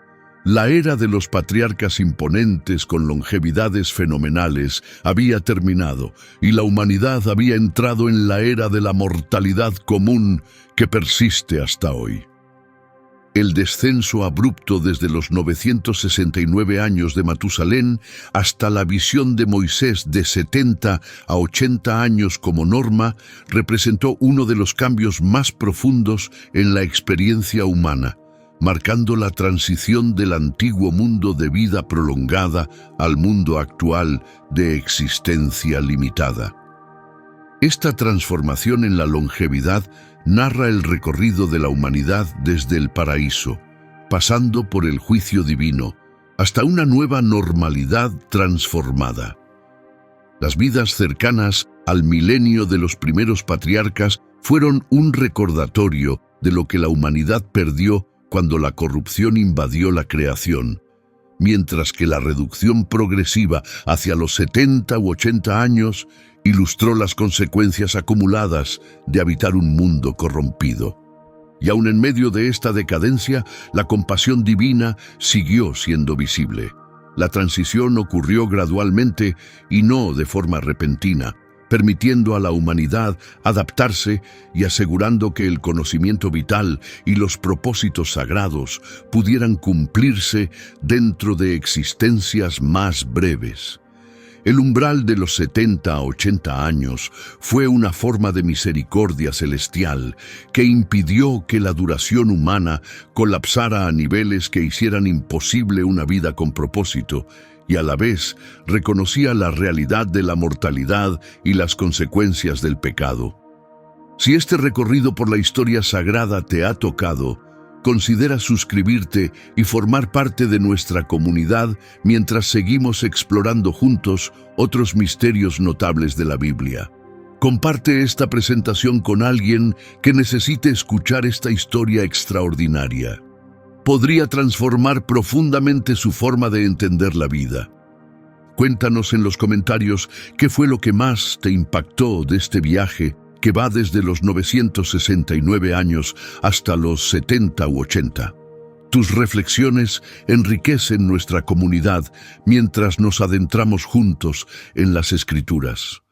La era de los patriarcas imponentes con longevidades fenomenales había terminado y la humanidad había entrado en la era de la mortalidad común que persiste hasta hoy. El descenso abrupto desde los 969 años de Matusalén hasta la visión de Moisés de 70 a 80 años como norma representó uno de los cambios más profundos en la experiencia humana, marcando la transición del antiguo mundo de vida prolongada al mundo actual de existencia limitada. Esta transformación en la longevidad narra el recorrido de la humanidad desde el paraíso, pasando por el juicio divino, hasta una nueva normalidad transformada. Las vidas cercanas al milenio de los primeros patriarcas fueron un recordatorio de lo que la humanidad perdió cuando la corrupción invadió la creación, mientras que la reducción progresiva hacia los 70 u 80 años ilustró las consecuencias acumuladas de habitar un mundo corrompido. Y aun en medio de esta decadencia, la compasión divina siguió siendo visible. La transición ocurrió gradualmente y no de forma repentina, permitiendo a la humanidad adaptarse y asegurando que el conocimiento vital y los propósitos sagrados pudieran cumplirse dentro de existencias más breves. El umbral de los 70 a 80 años fue una forma de misericordia celestial que impidió que la duración humana colapsara a niveles que hicieran imposible una vida con propósito, y a la vez reconocía la realidad de la mortalidad y las consecuencias del pecado. Si este recorrido por la historia sagrada te ha tocado, considera suscribirte y formar parte de nuestra comunidad mientras seguimos explorando juntos otros misterios notables de la Biblia. Comparte esta presentación con alguien que necesite escuchar esta historia extraordinaria. Podría transformar profundamente su forma de entender la vida. Cuéntanos en los comentarios qué fue lo que más te impactó de este viaje que va desde los 969 años hasta los 70 u 80. Tus reflexiones enriquecen nuestra comunidad mientras nos adentramos juntos en las Escrituras.